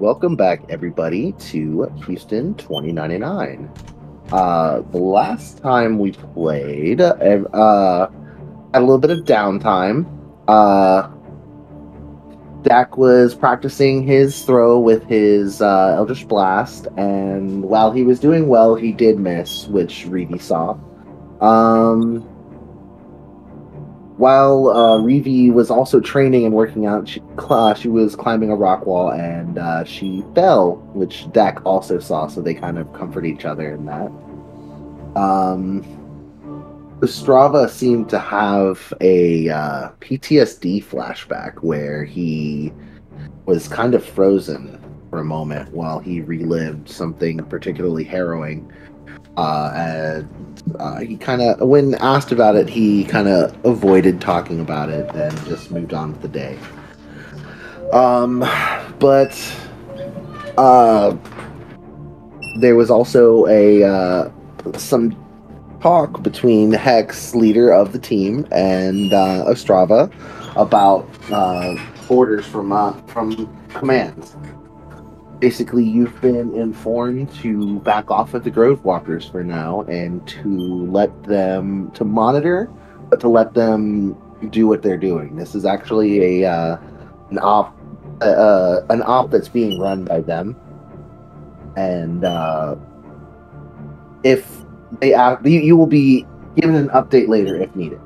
welcome back everybody to Houston 2099. The last time we played, had a little bit of downtime. Dak was practicing his throw with his Eldritch Blast, and while he was doing well, he did miss, which Reedy saw. While Reevie was also training and working out, she was climbing a rock wall and she fell, which Dak also saw, so they kind of comfort each other in that. Ostrava seemed to have a PTSD flashback where he was kind of frozen for a moment while he relived something particularly harrowing. And he kind of, when asked about it, he kind of avoided talking about it and just moved on with the day. But there was also some talk between Hex, leader of the team, and Ostrava about orders from commands. Basically, you've been informed to back off of the Grove Walkers for now, and to monitor, but to let them do what they're doing. This is actually an op that's being run by them, and if they you will be given an update later if needed.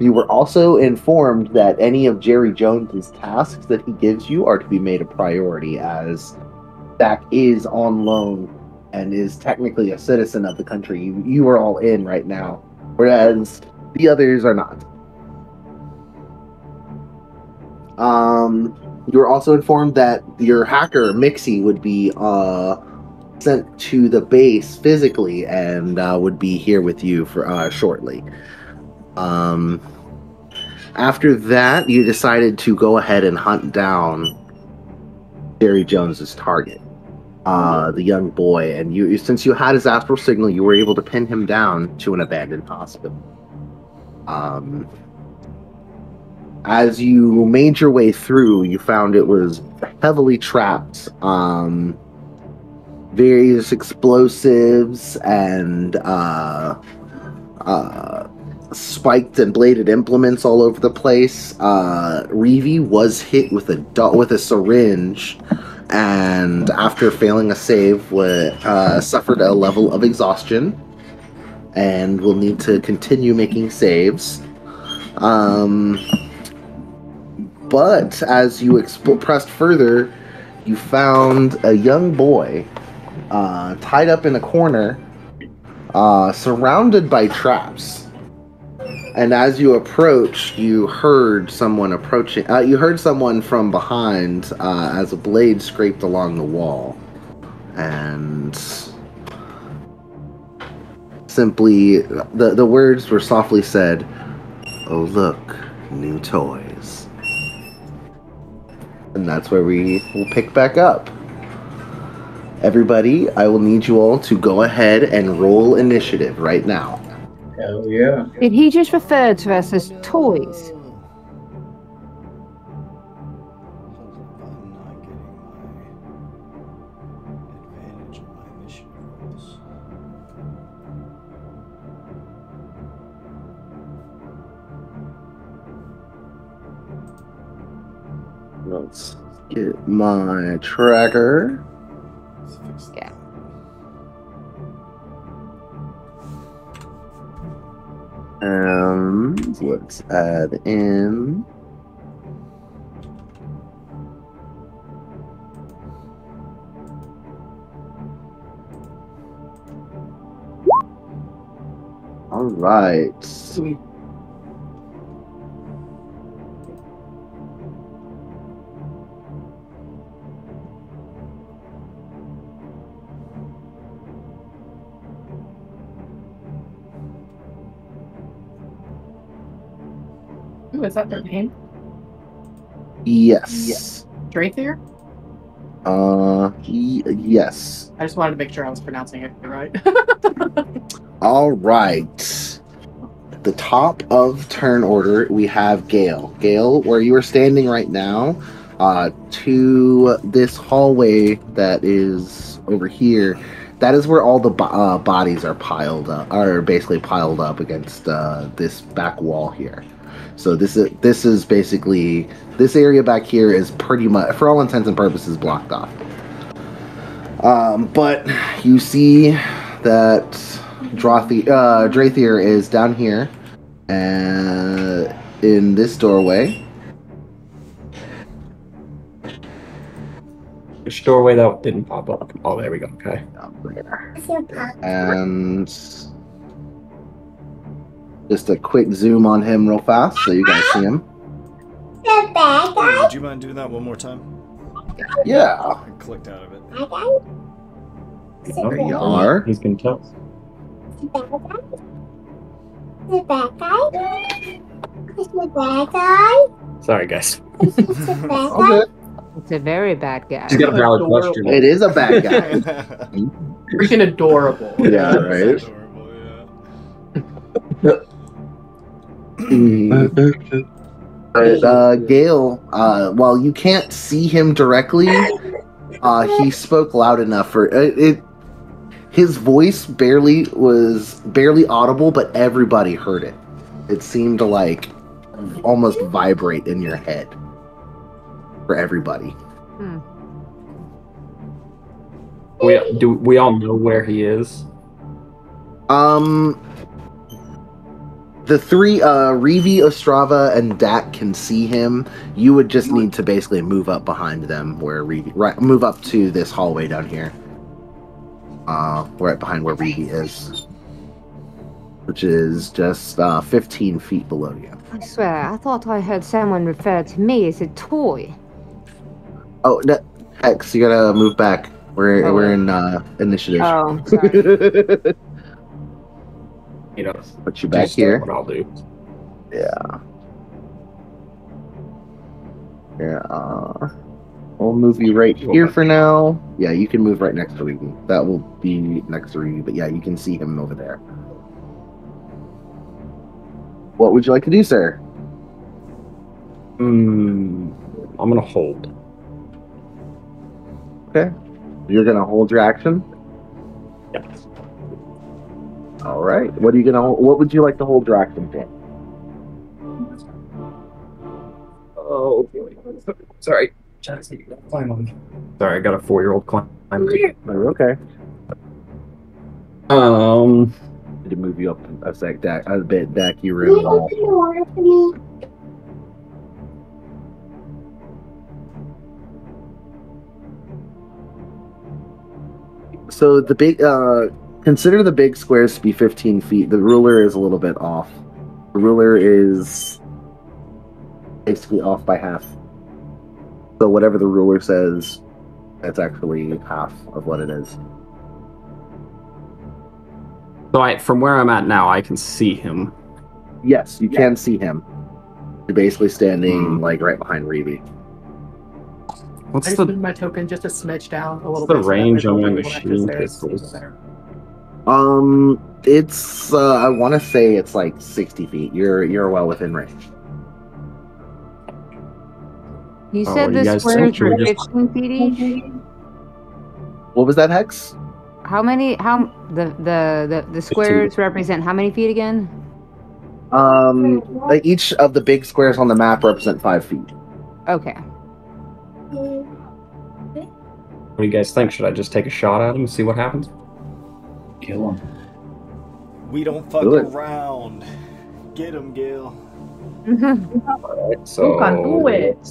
You were also informed that any of Jerry Jones's tasks that he gives you are to be made a priority, as Dak is on loan and is technically a citizen of the country. You are all in right now, whereas the others are not. You were also informed that your hacker, Mixie, would be sent to the base physically and would be here with you for shortly. After that, you decided to go ahead and hunt down Jerry Jones's target, the young boy, and since you had his astral signal, you were able to pin him down to an abandoned hospital. As you made your way through, you found it was heavily trapped. Various explosives and spiked and bladed implements all over the place. Reevie was hit with a syringe, and after failing a save, suffered a level of exhaustion, and will need to continue making saves. But as you pressed further, you found a young boy tied up in a corner, surrounded by traps. And as you approached, you heard someone approaching. You heard someone from behind as a blade scraped along the wall. And simply, the words were softly said, "Oh, look, new toys." And that's where we will pick back up. Everybody, I will need you all to go ahead and roll initiative right now. Hell yeah. Did he just refer to us as toys? Let's get my tracker. Yeah. Let's add in. All right. Sweet. Ooh, is that their name? Yes. Draythier? Yes. I just wanted to make sure I was pronouncing it right. All right. At the top of turn order, we have Gale. Gale, where you are standing right now, to this hallway that is over here. That is where all the bodies are basically piled up against this back wall here. So this is basically, this area back here is pretty much, for all intents and purposes, blocked off. But you see that Drathier is down here, and in this doorway. Which doorway that didn't pop up? Oh, there we go. Okay. And just a quick zoom on him real fast so you guys see him. Would you mind doing that one more time? Yeah. I clicked out of it. There you are. He's been killed. The bad guy? Is the bad guy? Sorry, guys. Is it the bad All guy? good. It's a very bad guy. She's got a valid question. It is a bad guy. Freaking adorable. Yeah, right? Adorable, But, Gale, while you can't see him directly, he spoke loud enough for it. His voice was barely audible, but everybody heard it. It seemed to like almost vibrate in your head for everybody. We all know where he is? The three, Revi, Ostrava, and Dak can see him. You would just need to basically move up behind them where Revi, move up to this hallway down here. Right behind where Revi is. Which is just 15 feet below you. I swear, I thought I heard someone refer to me as a toy. Oh, Hex, you gotta move back. We're in initiative. Oh, sorry. You know, Put you back just here. what I'll do. Yeah. Yeah. We'll move you right here for now. Yeah, you can move right next to Revi. That will be next to Revi, but yeah, you can see him over there. What would you like to do, sir? I'm gonna hold. Okay. You're gonna hold your action? Yes. All right. What would you like to hold your action for? Oh, sorry. Climb on. Sorry, I got a 4-year-old climbing. Okay. To move you up a sec, Dak. A bit, Dak. You were in the hall. Open the water for me. So the big, consider the big squares to be 15 feet. The ruler is a little bit off. The ruler is basically off by half. So whatever the ruler says, that's actually half of what it is. So from where I'm at now, I can see him. Yes, you can see him. You're basically standing like right behind Revi. What's I just the moved my token just a smidge down a little the bit. so that range my on my token will machine access pistols? there. It's I want to say it's like 60 feet. You're well within range. You Oh, said you the guys squares think you're were just- 15 feet each? What was that, Hex? The squares represent how many feet again? Each of the big squares on the map represent 5 feet. Okay. What do you guys think? Should I just take a shot at him and see what happens? Kill him. We don't fuck Do it. around. Get him, Gil. Alright, so You can do it.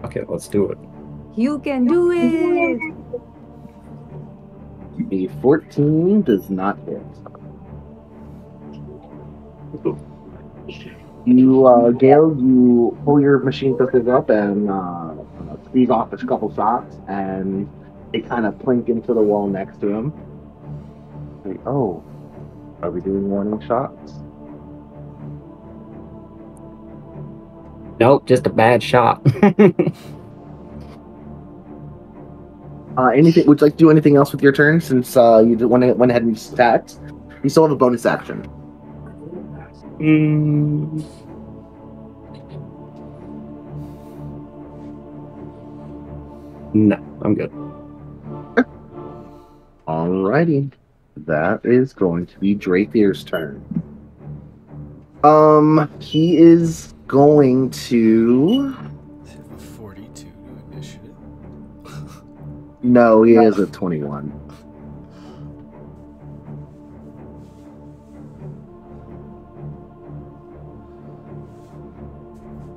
Okay, let's do it. You can do it! The 14 does not hit. You, Gale, you pull your machine pistols up and squeeze off a couple shots, and they kind of plink into the wall next to him. Like, oh, are we doing warning shots? Nope, just a bad shot. Anything? Would you like to do anything else with your turn since you went ahead and attacked? You still have a bonus action. No, I'm good. Alrighty. That is going to be Drapier's turn. He is going to... Does he have a 42 to initiative? No, he has a 21.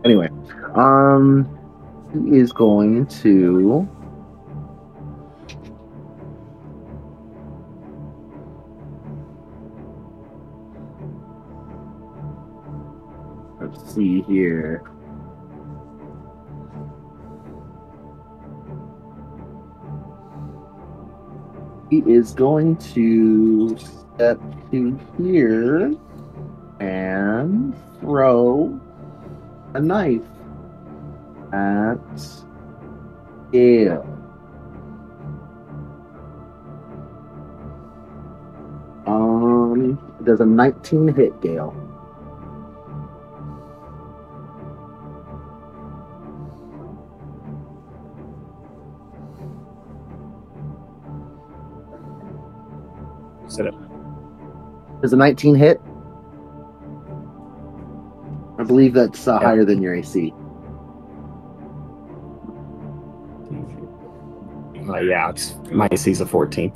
Anyway, he is going to... Let's see here. He is going to step to here and throw a knife at Gale. Does a 19 hit, Gale? Set it. Does a 19 hit? I believe that's higher than your AC. Yeah, my AC's a 14.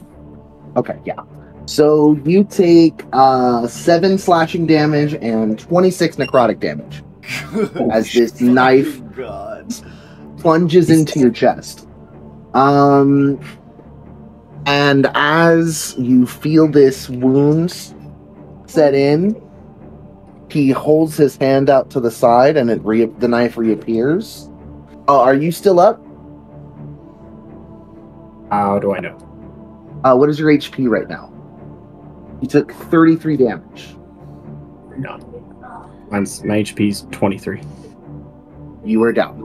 Okay, yeah. So you take 7 slashing damage and 26 necrotic damage as this knife plunges into your chest. And as you feel this wound set in, he holds his hand out to the side and the knife reappears. Are you still up? How do I know? What is your HP right now? You took 33 damage. No. My HP's 23. You are down.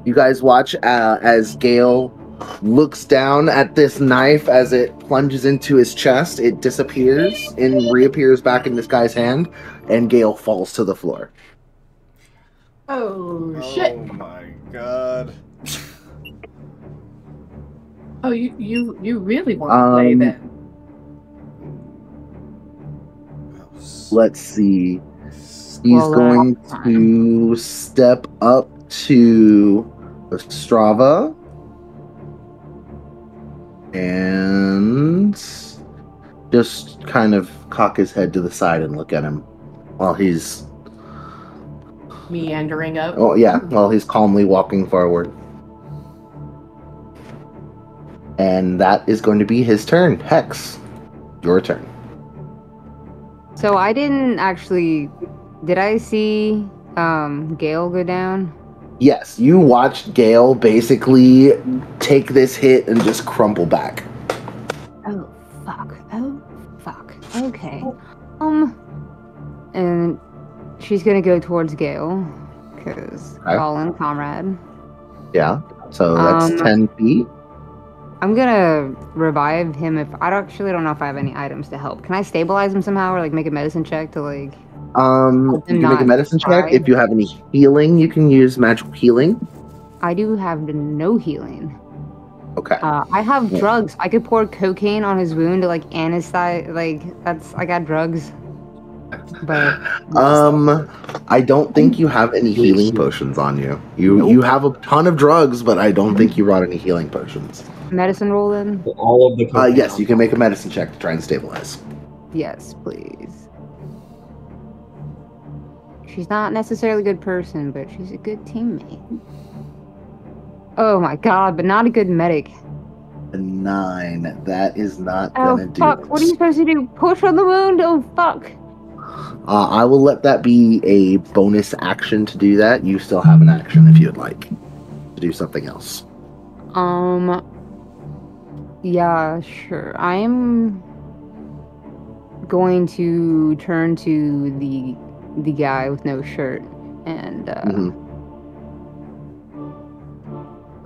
You guys watch as Gale looks down at this knife as it plunges into his chest. It disappears and reappears back in this guy's hand, and Gale falls to the floor. Oh, shit. Oh my god. Oh, you really want to play then? Let's see. He's going to step up to Strava and just kind of cock his head to the side and look at him while he's Meandering up. Oh yeah, while he's calmly walking forward. And that is going to be his turn. Hex, your turn. So I didn't actually... Did I see Gale go down? Yes, you watched Gale basically take this hit and just crumple back. Oh, fuck. Oh, fuck. Okay. And she's gonna go towards Gale, because fallen comrade. Yeah, so that's 10 feet. I'm gonna revive him if... I actually don't know if I have any items to help. Can I stabilize him somehow, or like make a medicine check to like... You can make a medicine check. If you have any healing, you can use magical healing. I do have no healing. Okay. I have drugs. I could pour cocaine on his wound to like anesthetize. Like I got drugs. But I don't think you have any healing potions on you. You have a ton of drugs, but I don't think you brought any healing potions. Medicine roll then? All of the yes, you can make a medicine check to try and stabilize. Yes, please. She's not necessarily a good person, but she's a good teammate. Oh my god, but not a good medic. A 9. That is not gonna do fuck. it. What are you supposed to do? Push on the wound? Oh fuck. I will let that be a bonus action to do that. You still have an action if you'd like to do something else. Yeah, sure. I am going to turn to the guy with no shirt and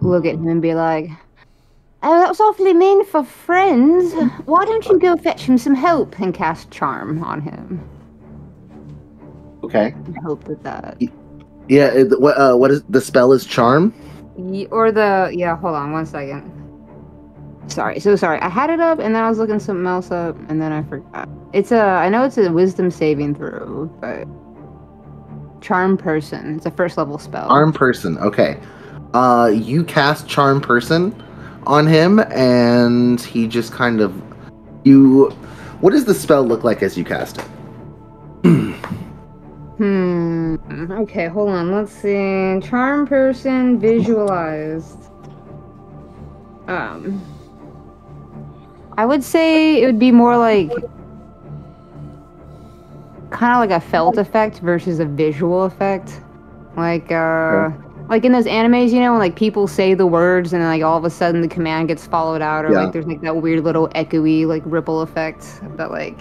look at him and be like, "Oh, that was awfully mean for friends. Why don't you go fetch him some help?" and cast charm on him. Okay. I hope that. Yeah. What is the spell? Is charm? Hold on 1 second. Sorry, I had it up and then I was looking something else up and then I forgot. I know it's a wisdom saving throw, but Charm Person. It's a first level spell. Charm Person. Okay. You cast Charm Person on him, and he just kind of What does the spell look like as you cast it? Okay, hold on. Let's see. Charm Person visualized. I would say it would be more like kind of like a felt effect versus a visual effect. Like like in those animes, you know, when like people say the words and then like all of a sudden the command gets followed out, or like there's like that weird little echoey like ripple effect that like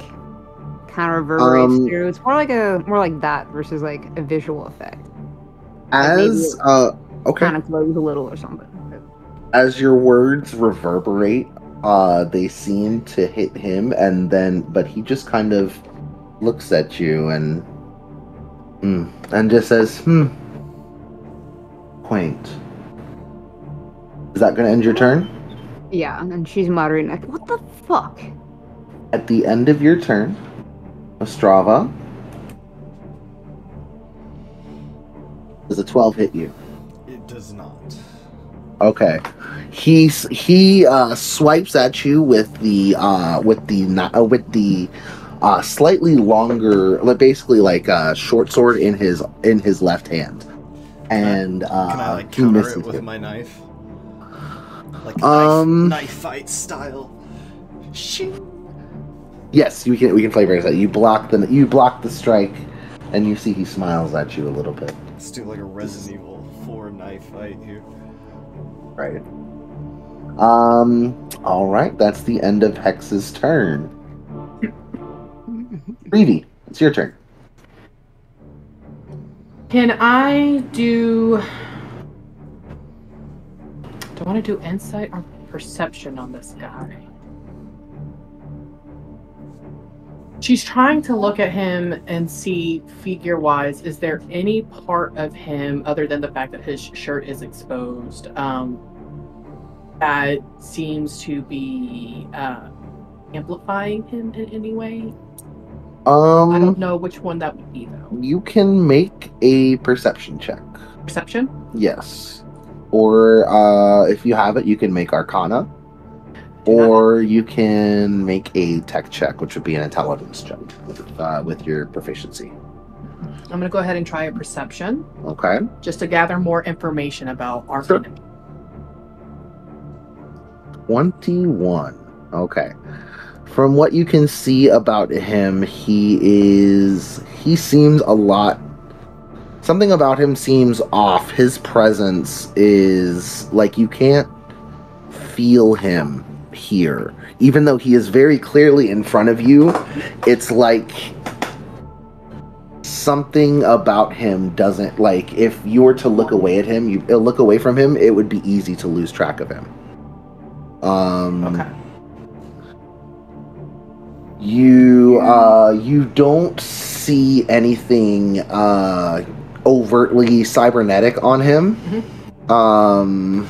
kind of reverberates through. It's more like that versus like a visual effect. As okay, kind of glows a little or something. As your words reverberate, they seem to hit him, but he just kind of looks at you and just says, quaint. Is that going to end your turn? Yeah, and she's muttering like, what the fuck? At the end of your turn, Ostrava, does a 12 hit you? It does not. Okay. He swipes at you with the slightly longer, basically like a short sword in his left hand, and can I like counter it with my knife, like knife fight style? Shing. Yes, we can flavor that. You block the strike, and you see he smiles at you a little bit. Let's do like a Resident Evil 4 knife fight here. Right. All right. That's the end of Hex's turn. Reedy, it's your turn. Can I do... Do I want to do insight or perception on this guy? She's trying to look at him and see figure-wise, is there any part of him, other than the fact that his shirt is exposed, that seems to be amplifying him in any way? I don't know which one that would be, though. You can make a perception check. Perception? Yes. Or if you have it, you can make Arcana. Or you can make a tech check, which would be an intelligence check with your proficiency. I'm going to go ahead and try a perception. Okay. Just to gather more information about our enemy. 21. Okay. From what you can see about him, he seems a lot... Something about him seems off. His presence is like you can't feel him here. Even though he is very clearly in front of you, it's like something about him doesn't, like, if you were to look away at him, look away from him, it would be easy to lose track of him. Okay. You don't see anything overtly cybernetic on him. Mm-hmm.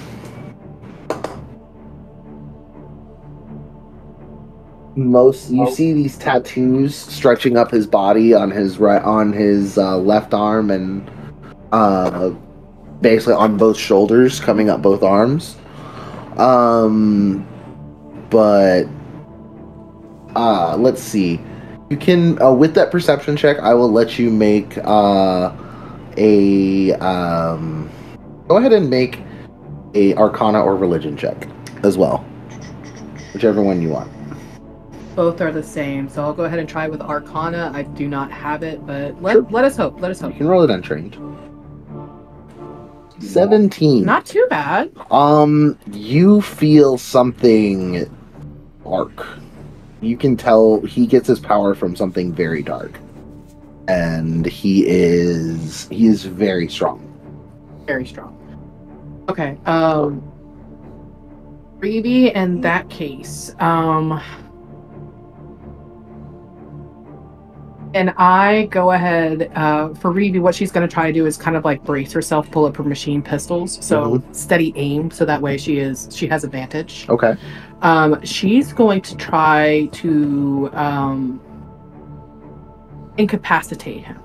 You see these tattoos stretching up his body on his left arm and basically on both shoulders, coming up both arms. But let's see. You can with that perception check, I will let you make go ahead and make a Arcana or Religion check as well, whichever one you want. Both are the same, so I'll go ahead and try with Arcana. I do not have it, but let us hope. Let us hope. You can roll it untrained. 17. Not too bad. You feel something dark. You can tell he gets his power from something very dark, and he is very strong. Very strong. Okay. Reedy, in And I go ahead for Reeve. What she's going to try to do is kind of like brace herself, pull up her machine pistols, so steady aim, so that way she has advantage. Okay. She's going to try to incapacitate him.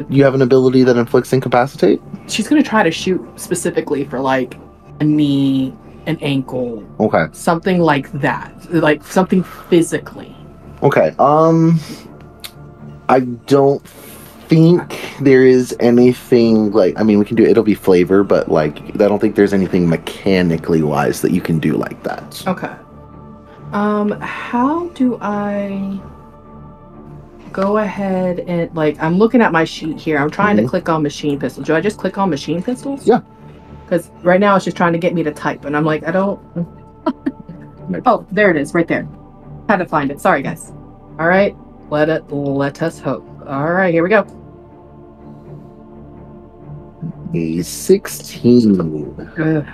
You have an ability that inflicts incapacitate? She's going to try to shoot specifically for like a knee, an ankle, Okay. something like that, like something physically. Okay. I don't think there is anything like, I mean, we can do, it'll be flavor, but like, I don't think there's anything mechanically wise that you can do like that. Okay. How do I go ahead and, like, I'm looking at my sheet here. I'm trying to click on machine pistols. Do I just click on machine pistols? Yeah. Because right now it's just trying to get me to type, and I'm like, I don't. Oh, there it is, right there. Had to find it. Sorry, guys. All right. Let us hope. All right, here we go. A 16. Ugh.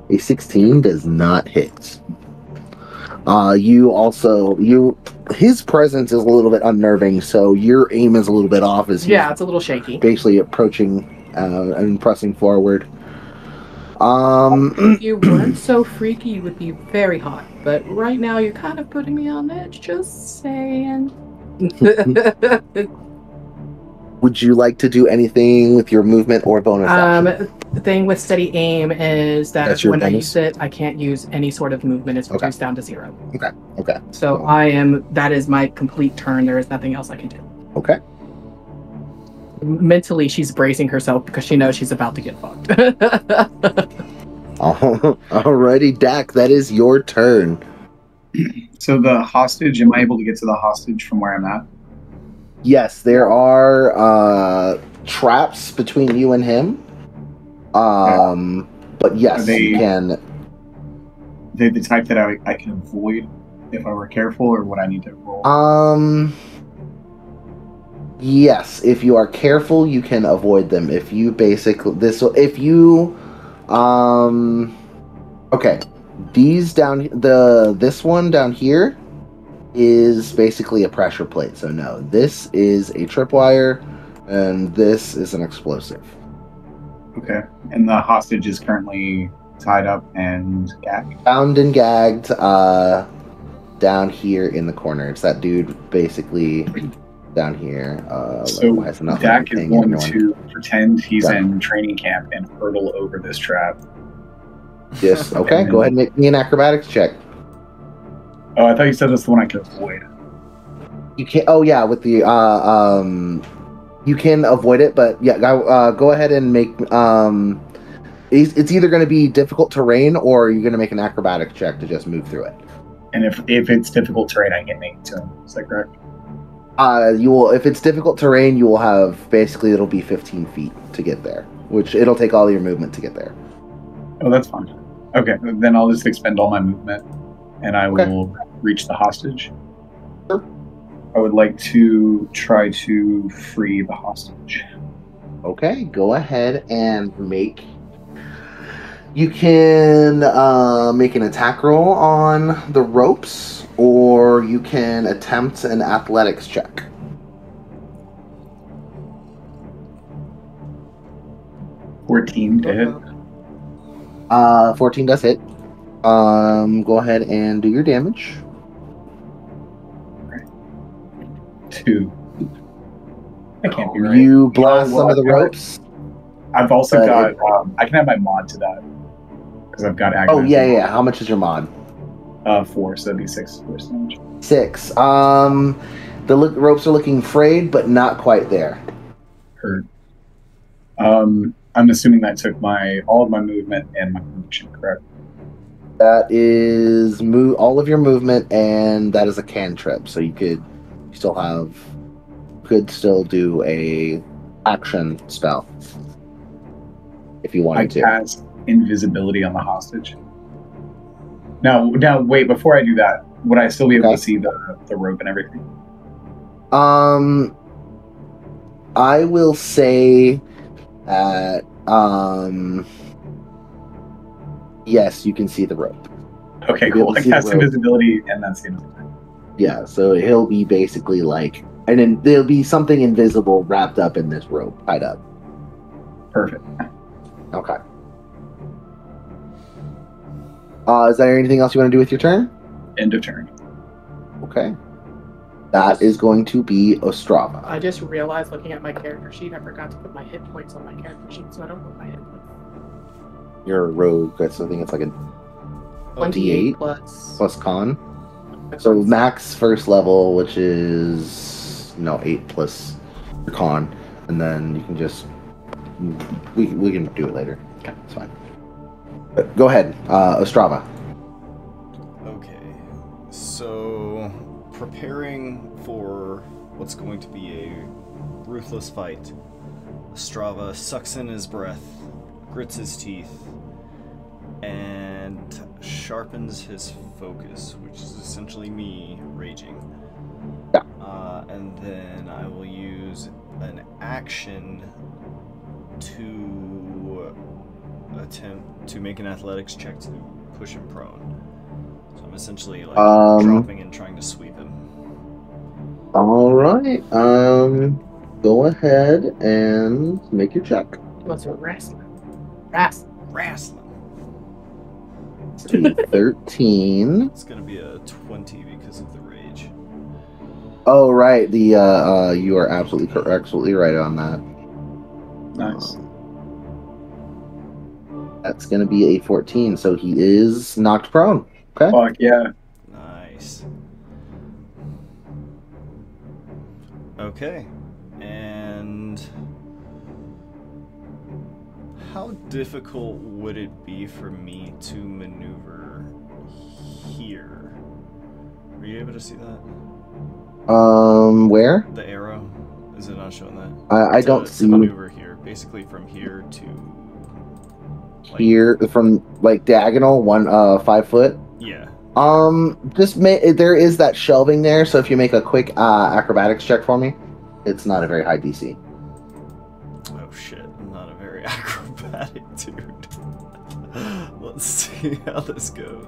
A 16 does not hit. His presence is a little bit unnerving, so your aim is a little bit off as Yeah, it's a little shaky. basically approaching and pressing forward. If you weren't so freaky, you would be very hot. But right now, you're kind of putting me on edge. Just saying. Would you like to do anything with your movement or bonus action? The thing with steady aim is that That's your when I bonus? use it, I can't use any sort of movement. It's reduced down to 0. Okay. So that is my complete turn. There is nothing else I can do. Okay. Mentally, she's bracing herself because she knows she's about to get fucked. Alrighty, Dak, that is your turn. So the hostage, am I able to get to the hostage from where I'm at? Yes, there are traps between you and him. But yes, you can. They're the type that I can avoid if I were careful, or would I need to roll? Yes, if you are careful, you can avoid them. If you okay, this one down here is basically a pressure plate. So no, this is a tripwire, and this is an explosive. Okay, and the hostage is currently tied up and gagged. Bound and gagged, down here in the corner. It's that dude basically down here. So Dak is going to pretend he's in training camp and hurtle over this trap. Yes. Okay. Go ahead and make me an acrobatics check. Oh, I thought you said that's the one I could avoid. You can't. Oh yeah, with the you can avoid it, but yeah, go ahead and make. It's either going to be difficult terrain, or you're going to make an acrobatics check to just move through it. And if it's difficult terrain, I can make it to him. Is that correct? You will. If it's difficult terrain, you will have basically it'll be 15 feet to get there, which it'll take all your movement to get there. Oh, that's fine. Okay, then I'll just expend all my movement, and I will reach the hostage. Sure. I would like to try to free the hostage. Okay, go ahead and make. You can make an attack roll on the ropes, or you can attempt an athletics check. $14 to hit. 14 does hit. Go ahead and do your damage. 2. I can't be right. You blast some of the ropes. I've also got. I can have my mod to that because I've got. Oh yeah. How much is your mod? 4, so that'd be 6 force damage. 6. The ropes are looking frayed, but not quite there. Hurt. I'm assuming that took all of my movement and my function, correct? That is all of your movement, and that is a cantrip. So you could still do a action spell if you wanted to. I cast invisibility on the hostage. Now, wait. Before I do that, would I still be able to see the rope and everything? I will say that yes, you can see the rope. Okay, cool. I cast invisibility, and that's the end of the time. Yeah, so he'll be basically like, and then there'll be something invisible wrapped up in this rope, tied up. Perfect. Okay. Is there anything else you want to do with your turn? End of turn. Okay. That is going to be Ostrava. I just realized looking at my character sheet, I forgot to put my hit points on my character sheet, so I don't put my hit points. You're a rogue. That's something. It's like a 28 plus con. So max first level, which is 8 plus your con, and then you can just we can do it later. Okay, it's fine. But go ahead, Ostrava. Okay, so preparing for what's going to be a ruthless fight, Ostrava sucks in his breath, grits his teeth, and sharpens his focus, which is essentially me raging. Yeah. And then I will use an action to attempt to make an athletics check to push him prone. So I'm essentially like dropping and trying to sweep him. All right. Go ahead and make your check. What's a wrestling? Wrestling. 13. It's gonna be a 20 because of the rage. Oh right, the you are absolutely right on that. Nice. That's gonna be a 14, so he is knocked prone. Okay. Fuck yeah. Nice. Okay, and how difficult would it be for me to maneuver here? Are you able to see that? Where? The arrow? Is it not showing that? I don't see. Maneuver here, basically from here to here, from like diagonal 5 foot. Yeah. There is that shelving there, so if you make a quick acrobatics check for me, it's not a very high DC. Oh shit, I'm not a very acrobatic dude. Let's see how this goes.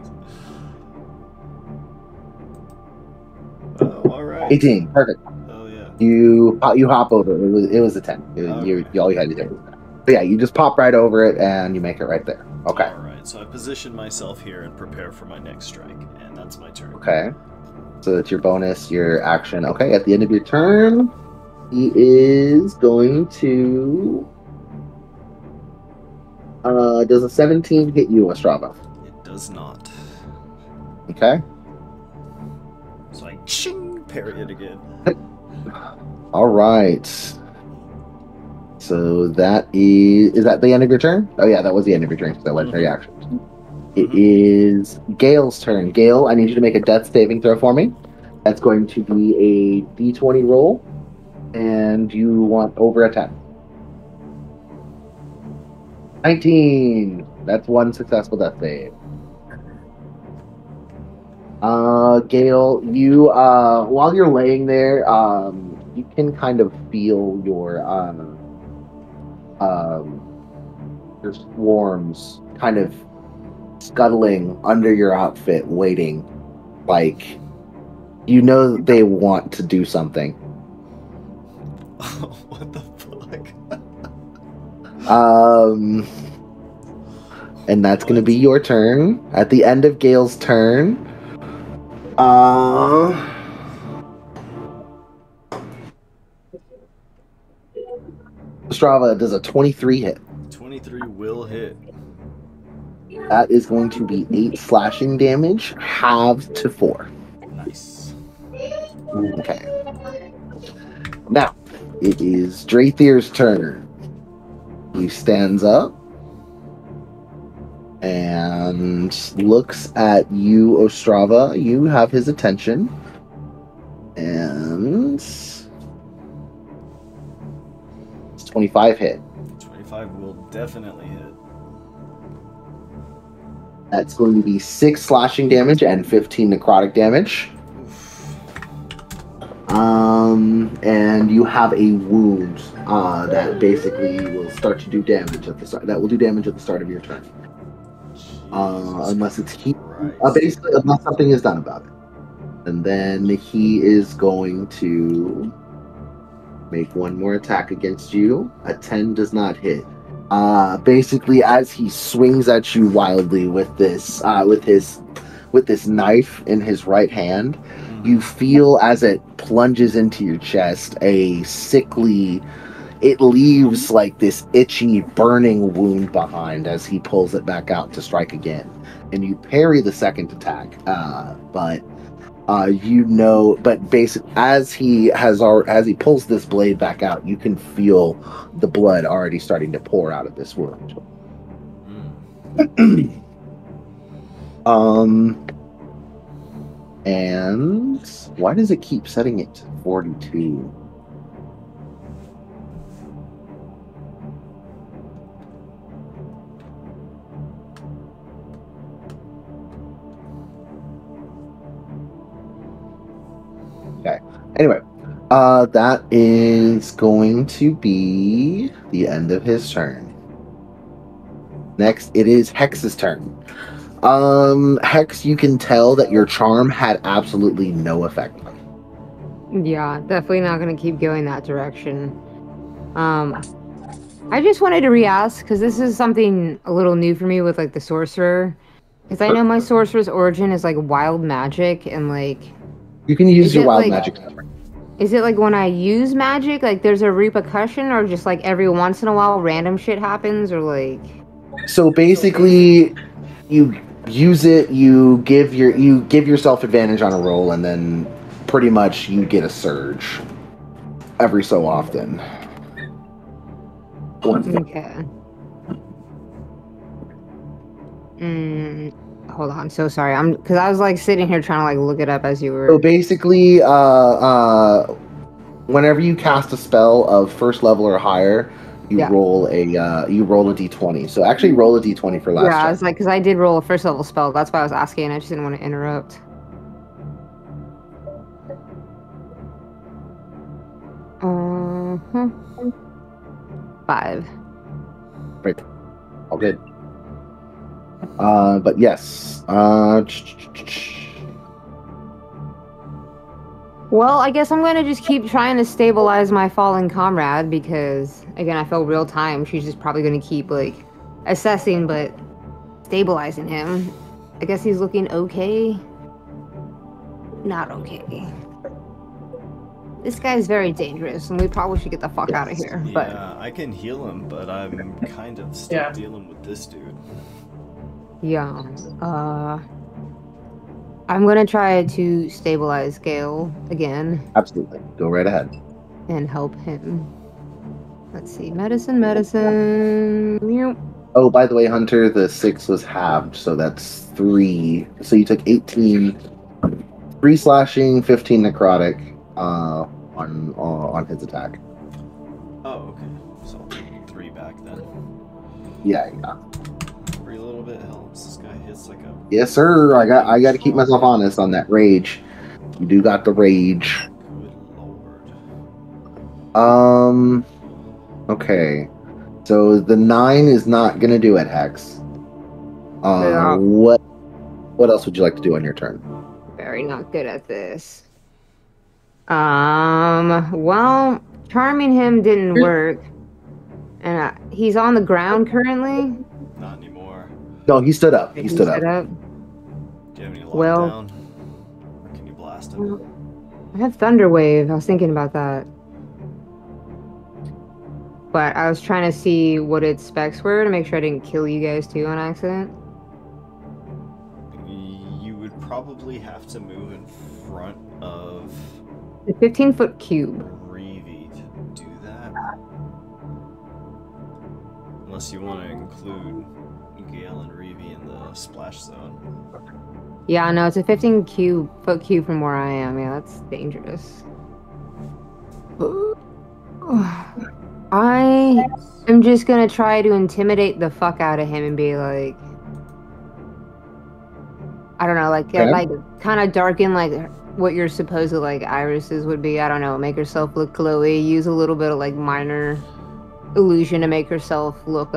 Oh, alright. 18, perfect. Oh yeah. You hop over. It was a 10. Okay. All you had to do was that. But yeah, you just pop right over it and you make it right there. Okay. Alright, so I position myself here and prepare for my next strike, and that's my turn. Okay. So that's your bonus, your action. Okay, at the end of your turn, he is going to... does a 17 hit you, Ostrava? It does not. Okay. So I ching, parry it again. All right. So that is that the end of your turn? Oh yeah, that was the end of your turn. So legendary action. It is Gale's turn. Gale, I need you to make a death saving throw for me. That's going to be a d20 roll, and you want over a 10. 19. That's one successful death save. Gale, you while you're laying there, you can kind of feel your swarms kind of scuttling under your outfit, waiting. Like, you know they want to do something. What the fuck? And that's going to be your turn. At the end of Gale's turn, Ostrava does a 23 hit. 23 will hit. That is going to be 8 slashing damage, halved to 4. Nice. Okay. Now, it is Drathir's turn. He stands up and looks at you, Ostrava. You have his attention. And it's 25 hit. 25 will definitely hit. That's going to be 6 slashing damage and 15 necrotic damage. And you have a wound that basically will start to do damage at the start. That will do damage at the start of your turn. Unless it's heat. Basically, unless something is done about it. And then he is going to make one more attack against you. A 10 does not hit. Basically, as he swings at you wildly with this knife in his right hand, you feel as it plunges into your chest a sickly. It leaves like this itchy, burning wound behind as he pulls it back out to strike again, and you parry the second attack. But basically, as he pulls this blade back out, you can feel the blood already starting to pour out of this wound. And why does it keep setting it to 42? Okay. Anyway, that is going to be the end of his turn. Next, it is Hex's turn. Hex, you can tell that your charm had absolutely no effect on him. Yeah, definitely not going to keep going that direction. I just wanted to re-ask, because this is something a little new for me with, like, the sorcerer. Because I know my sorcerer's origin is, like, wild magic, and, like... You can use your wild magic. Is it, like, when I use magic, like, there's a repercussion, or just, like, every once in a while random shit happens, or, like... So, basically, you use it, you give yourself advantage on a roll, and then pretty much you get a surge every so often. Okay. Hold on, so sorry. Because I was like sitting here trying to like look it up as you were. So basically, whenever you cast a spell of first level or higher, you roll a d20. So actually, roll a d20 for last. Yeah, I was like, because I did roll a first level spell. That's why I was asking. I just didn't want to interrupt. Uh-huh. 5. Right. All good. But yes. Well, I guess I'm gonna just keep trying to stabilize my fallen comrade because, again, I feel real time. She's just probably gonna keep like assessing, but stabilizing him. I guess he's looking okay. Not okay. This guy's very dangerous, and we probably should get the fuck out of here. Yeah, but I can heal him, but I'm kind of still dealing with this dude. Yeah. I'm gonna try to stabilize Gale again. Absolutely. Go right ahead. And help him. Let's see. Medicine. Oh, by the way, Hunter, the 6 was halved, so that's 3. So you took 18, 3 slashing, 15 necrotic on his attack. Oh, okay. So I'll take 3 back then. Yeah. Every little bit helps. This guy hits like a... Yes, sir. I got to keep myself honest on that rage. You do got the rage. Good lord. Okay. So the 9 is not gonna do it, Hex. Yeah. What else would you like to do on your turn? Very not good at this. Well, charming him didn't work. And he's on the ground currently. Not anymore. No, he stood up. He stood up. Do you have any lockdown? Or can you blast him? I have Thunder Wave. I was thinking about that. But I was trying to see what its specs were to make sure I didn't kill you guys too on accident. You would probably have to move in front of the 15-foot cube. Reevy to do that. Unless you want to include Gale and Reevy in the splash zone. Yeah, no, it's a 15-foot cube from where I am. Yeah, that's dangerous. I am just gonna try to intimidate the fuck out of him and be like, I don't know, like kind of darken like what your supposed like irises would be. I don't know, make herself look glowy. Use a little bit of like minor illusion to make herself look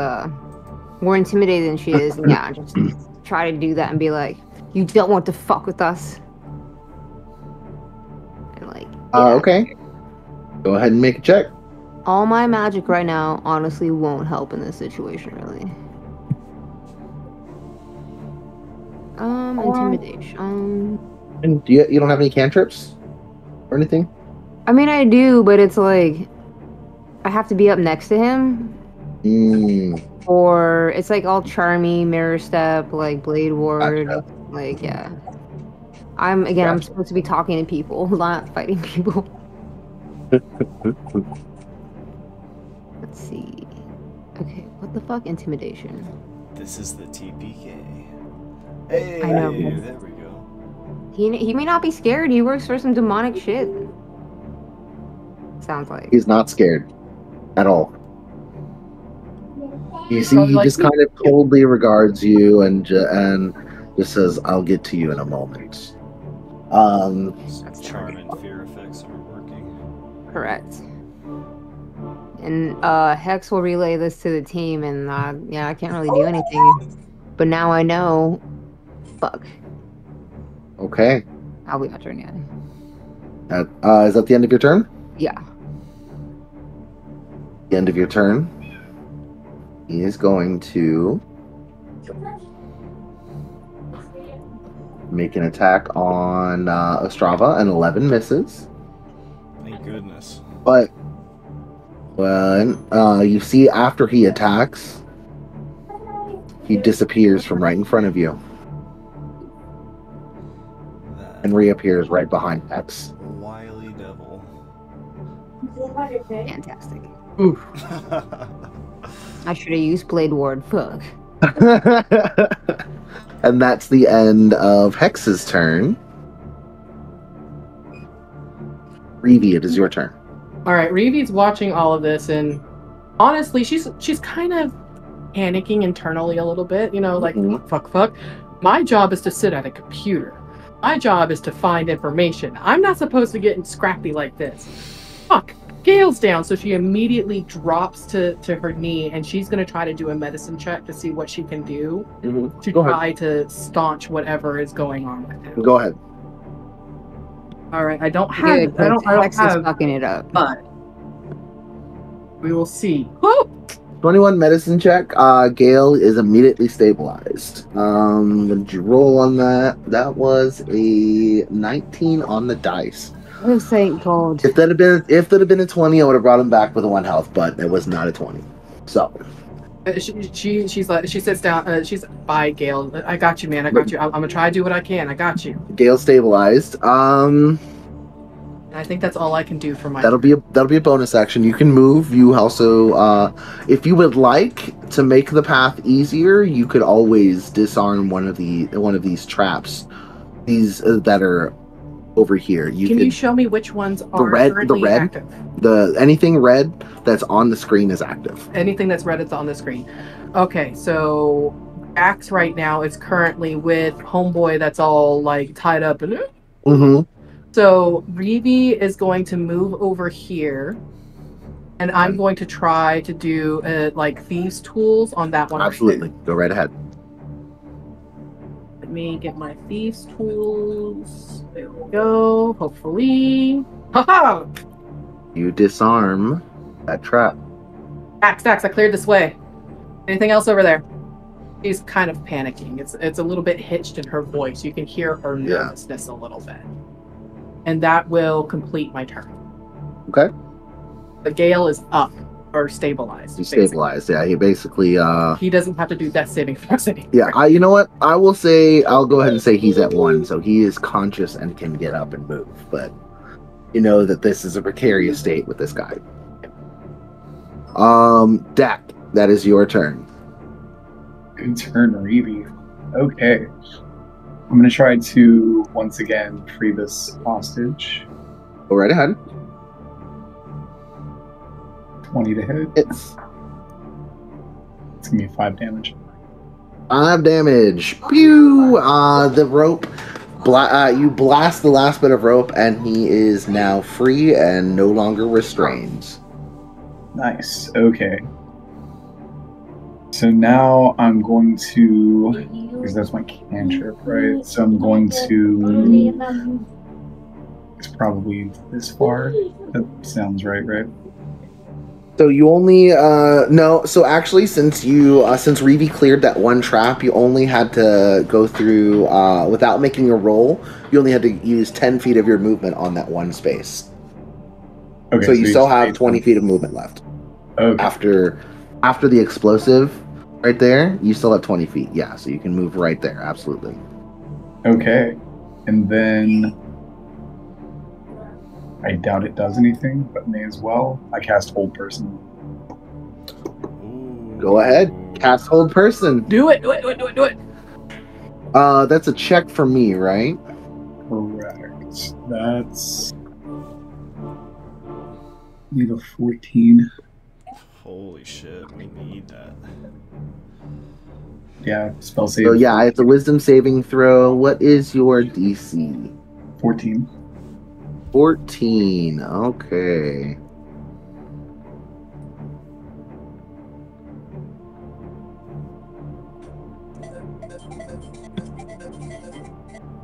more intimidating than she is. And yeah, just try to do that and be like, you don't want to fuck with us. Okay. Go ahead and make a check. All my magic right now honestly won't help in this situation, really. Intimidation. And do you don't have any cantrips or anything? I mean, I do, but it's like I have to be up next to him, or it's like all charmy, mirror step, like blade ward, Gotcha. like yeah. I'm supposed to be talking to people, not fighting people. Let's see. Okay, what the fuck? Intimidation. This is the TPK. Hey, I know. there we go. He may not be scared. He works for some demonic shit. Sounds like. He's not scared at all. You see, Probably he like just me. kind of coldly regards you and just says, "I'll get to you in a moment." Charm and fear effects aren't working. Correct. And Hex will relay this to the team, and yeah, I can't really do anything. But now I know. Fuck. Okay. I'll be my turn, yeah. Is that the end of your turn? Yeah. The end of your turn. He is going to make an attack on Ostrava, and 11 misses. Thank goodness. But when you see after he attacks, he disappears from right in front of you That and reappears right behind Hex. wily devil. Fantastic. Oof. I should have used Blade Ward. Fuck. And that's the end of Hex's turn. Reeve, it is your turn. All right, Reeve's watching all of this, and honestly, she's kind of panicking internally a little bit. You know, like Mhm. fuck. My job is to sit at a computer. My job is to find information. I'm not supposed to get scrappy like this. Fuck. Gale's down, so she immediately drops to her knee, and she's gonna try to do a medicine check to see what she can do to Go ahead. try to staunch whatever is going on with him. Go ahead. All right, I don't Good, have. I don't Hex is have. fucking it up. But we will see. Woo! 21 medicine check. Gale is immediately stabilized. Did you roll on that? That was a 19 on the dice. Oh, thank God. If that had been a 20, I would have brought him back with a 1 health, but it was not a 20. So She's like, she sits down. She's bye, Gale. I got you, man. I got you. I'm gonna try to do what I can. I got you. Gale stabilized. And I think that's all I can do for my. That'll be a bonus action. You can move. You also, if you would like to make the path easier, you could always disarm one of these traps. These that are over here. Can you show me which ones are currently red? active? Anything red that's on the screen is active. Anything that's red is on the screen. Okay, so Axe right now is currently with Homeboy. That's all like tied up and. Mm-hmm. So Reeve is going to move over here, and I'm going to try to do like thieves' tools on that one. Absolutely. Go right ahead. Let me get my thieves' tools. There we go. Hopefully. Haha! You disarm that trap. Axe, I cleared this way. Anything else over there? She's kind of panicking. It's a little bit hitched in her voice. You can hear her nervousness a little bit. And that will complete my turn. Okay. The Gale is up or stabilized. He's basically. stabilized. Yeah, he basically He doesn't have to do death saving throws anymore. Yeah, you know what? I'll go ahead and say he's at 1, so he is conscious and can get up and move. But you know that this is a precarious state with this guy. Dak, that is your turn. Good turn, Reeve. Okay. I'm going to try to, once again, free this hostage. Go right ahead. 20 to hit. It's It's going to be 5 damage. 5 damage. Pew! The rope. You blast the last bit of rope, and he is now free and no longer restrained. Nice. Okay. So now I'm going to, because that's my cantrip, right? So I'm going to It's probably this far. That sounds right, right? So you only no. So actually, since Reeve cleared that one trap, you only had to go through without making a roll. You only had to use 10 feet of your movement on that one space. Okay, so you still have 20 feet of movement left. Okay. After the explosive, right there, you still have 20 feet. Yeah, so you can move right there. Absolutely. Okay, and then I doubt it does anything, but may as well. I cast Hold Person. Ooh. Go ahead, cast Hold Person. Do it. That's a check for me, right? Correct. That's need a 14. Holy shit, we need that. Yeah, spell save. So yeah, it's a Wisdom saving throw. What is your DC? 14. 14. Okay.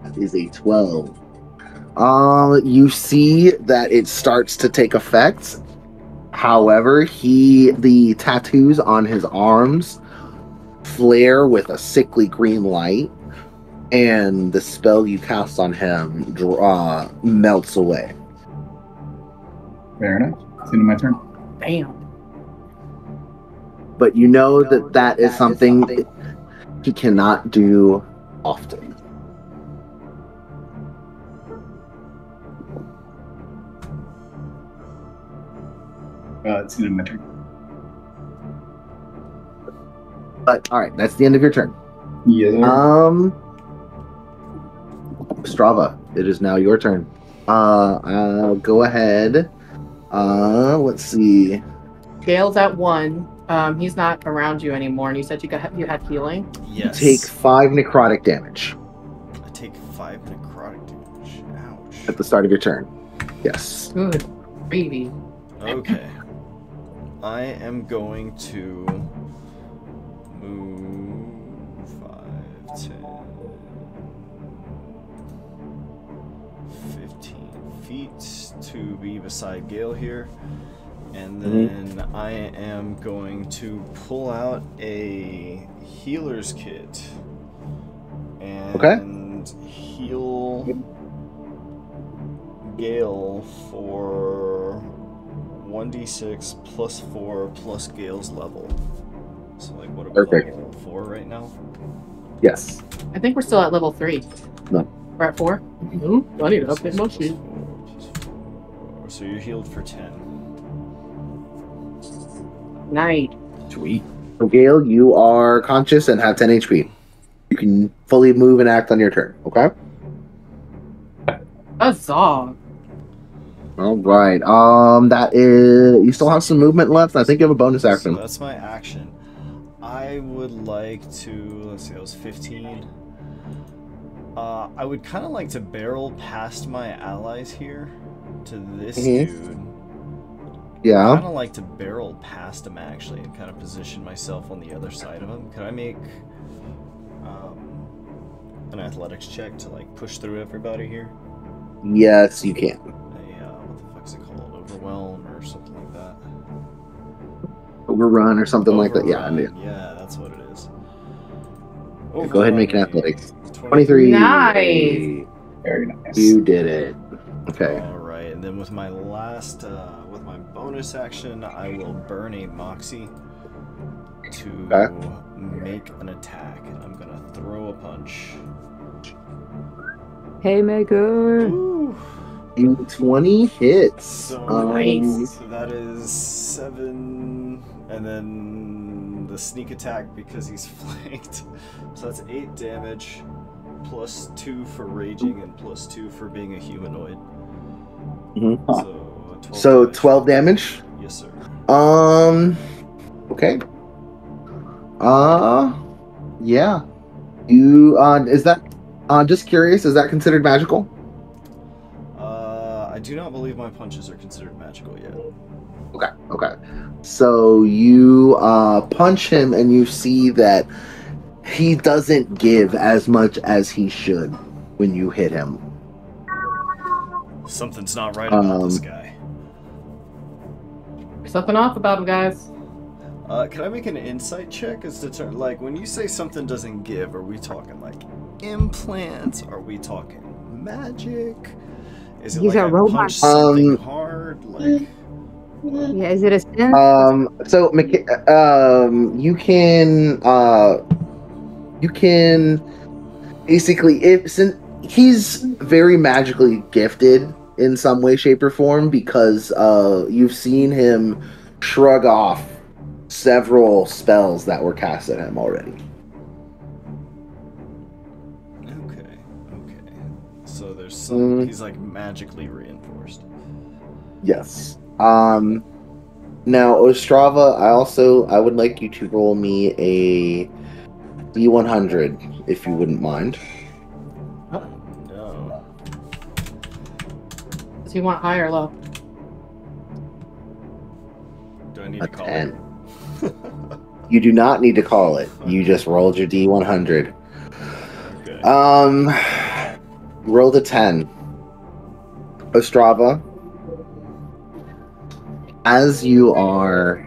That is a 12. You see that it starts to take effect. However, the tattoos on his arms flare with a sickly green light, and the spell you cast on him melts away. Fair enough. It's into my turn. Bam. But you know that is something he cannot do often. It's into my turn. But all right, that's the end of your turn. Yes, sir. Strava, it is now your turn. Go ahead. Let's see. Gale's at 1. He's not around you anymore, and you said you had healing. Yes. Take 5 necrotic damage I take 5 necrotic damage. Ouch. at the start of your turn. Yes. Good. Baby. Okay. I am going to move 5, 10, 15 feet to be beside Gale here. And then I am going to pull out a healer's kit and heal Gale for 1d6 plus 4 plus Gale's level. So like what are we Perfect. level 4 right now? Yes. I think we're still at level 3. No. We're at 4? Mm-hmm. I need to update my sheet. So you're healed for 10. Nice. Sweet. So Gale, you are conscious and have 10 HP. You can fully move and act on your turn. Okay. Huzzah. All right. That is. You still have some movement left. I think you have a bonus action. So that's my action. I would like to. Let's see. That was 15. I would kind of like to barrel past my allies here to this dude. Yeah. Kind of like to barrel past him actually, and kind of position myself on the other side of him. Could I make an athletics check to like push through everybody here? Yes, you can. What the fuck is it called? Overwhelm or something like that? Overrun or something like that. Yeah, I Overrun. knew. Yeah, that's what it is. Go ahead and make an Overrun. athletics. 23. Nice. Very nice. You did it. Okay. All right, and then with my last, with my bonus action, I will burn a Moxie to make an attack. I'm gonna throw a punch. Haymaker. Ooh. 20 hits. So Nice. that is 7, and then the sneak attack because he's flanked. So that's 8 damage, plus 2 for raging, and plus 2 for being a humanoid. So 12 damage? Yes, sir. Okay. Yeah. You, is that, just curious, is that considered magical? I do not believe my punches are considered magical yet. Okay. So you, punch him and you see that he doesn't give as much as he should when you hit him. Something's not right about this guy. There's something off about him, guys. Can I make an insight check as to like when you say something doesn't give? Are we talking like implants? Are we talking magic? Is it He's like a I robot. punch something hard? Like Yeah, is it a sin? So you can basically since he's very magically gifted in some way, shape, or form because you've seen him shrug off several spells that were cast at him already. okay. So there's some. He's like magically reinforced. Yes. Now, Ostrava, I would like you to roll me a D100, if you wouldn't mind. No. Does he want high or low? Do I need A to call 10. it? You do not need to call it. You just rolled your D100. Okay. Rolled a 10. Ostrava, as you are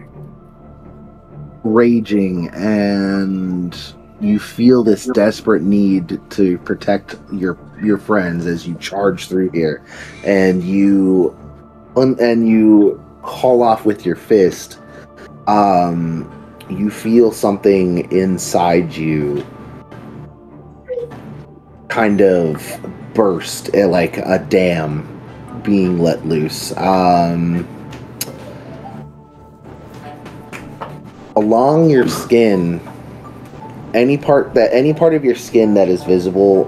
raging and you feel this desperate need to protect your friends as you charge through here, and you haul off with your fist, you feel something inside you kind of burst, like a dam being let loose. Along your skin, any part of your skin that is visible,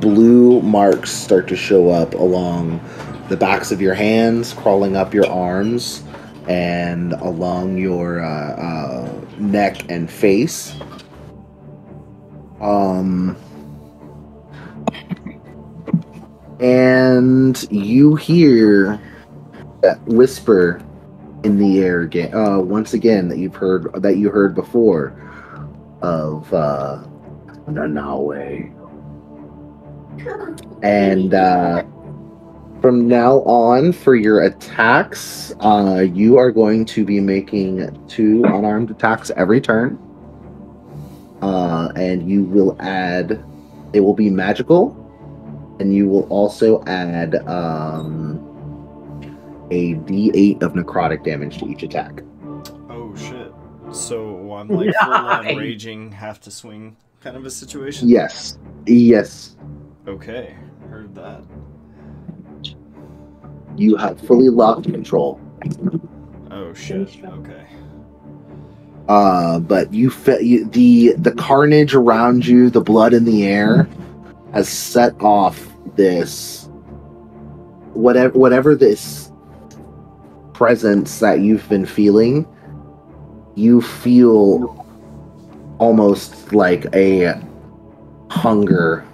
blue marks start to show up along the backs of your hands, crawling up your arms, and along your neck and face. And you hear that whisper in the air again, once again, that you heard before, of Nanawe. And from now on, for your attacks, you are going to be making 2 unarmed attacks every turn. And you will add, it will be magical, and you will also add a D8 of necrotic damage to each attack. Oh shit. So I'm like full on raging, have to swing kind of a situation? Yes. Okay, heard that. You have fully locked control. Oh shit, okay. But the carnage around you, the blood in the air, has set off this whatever this presence that you've been feeling. You feel almost like a hunger,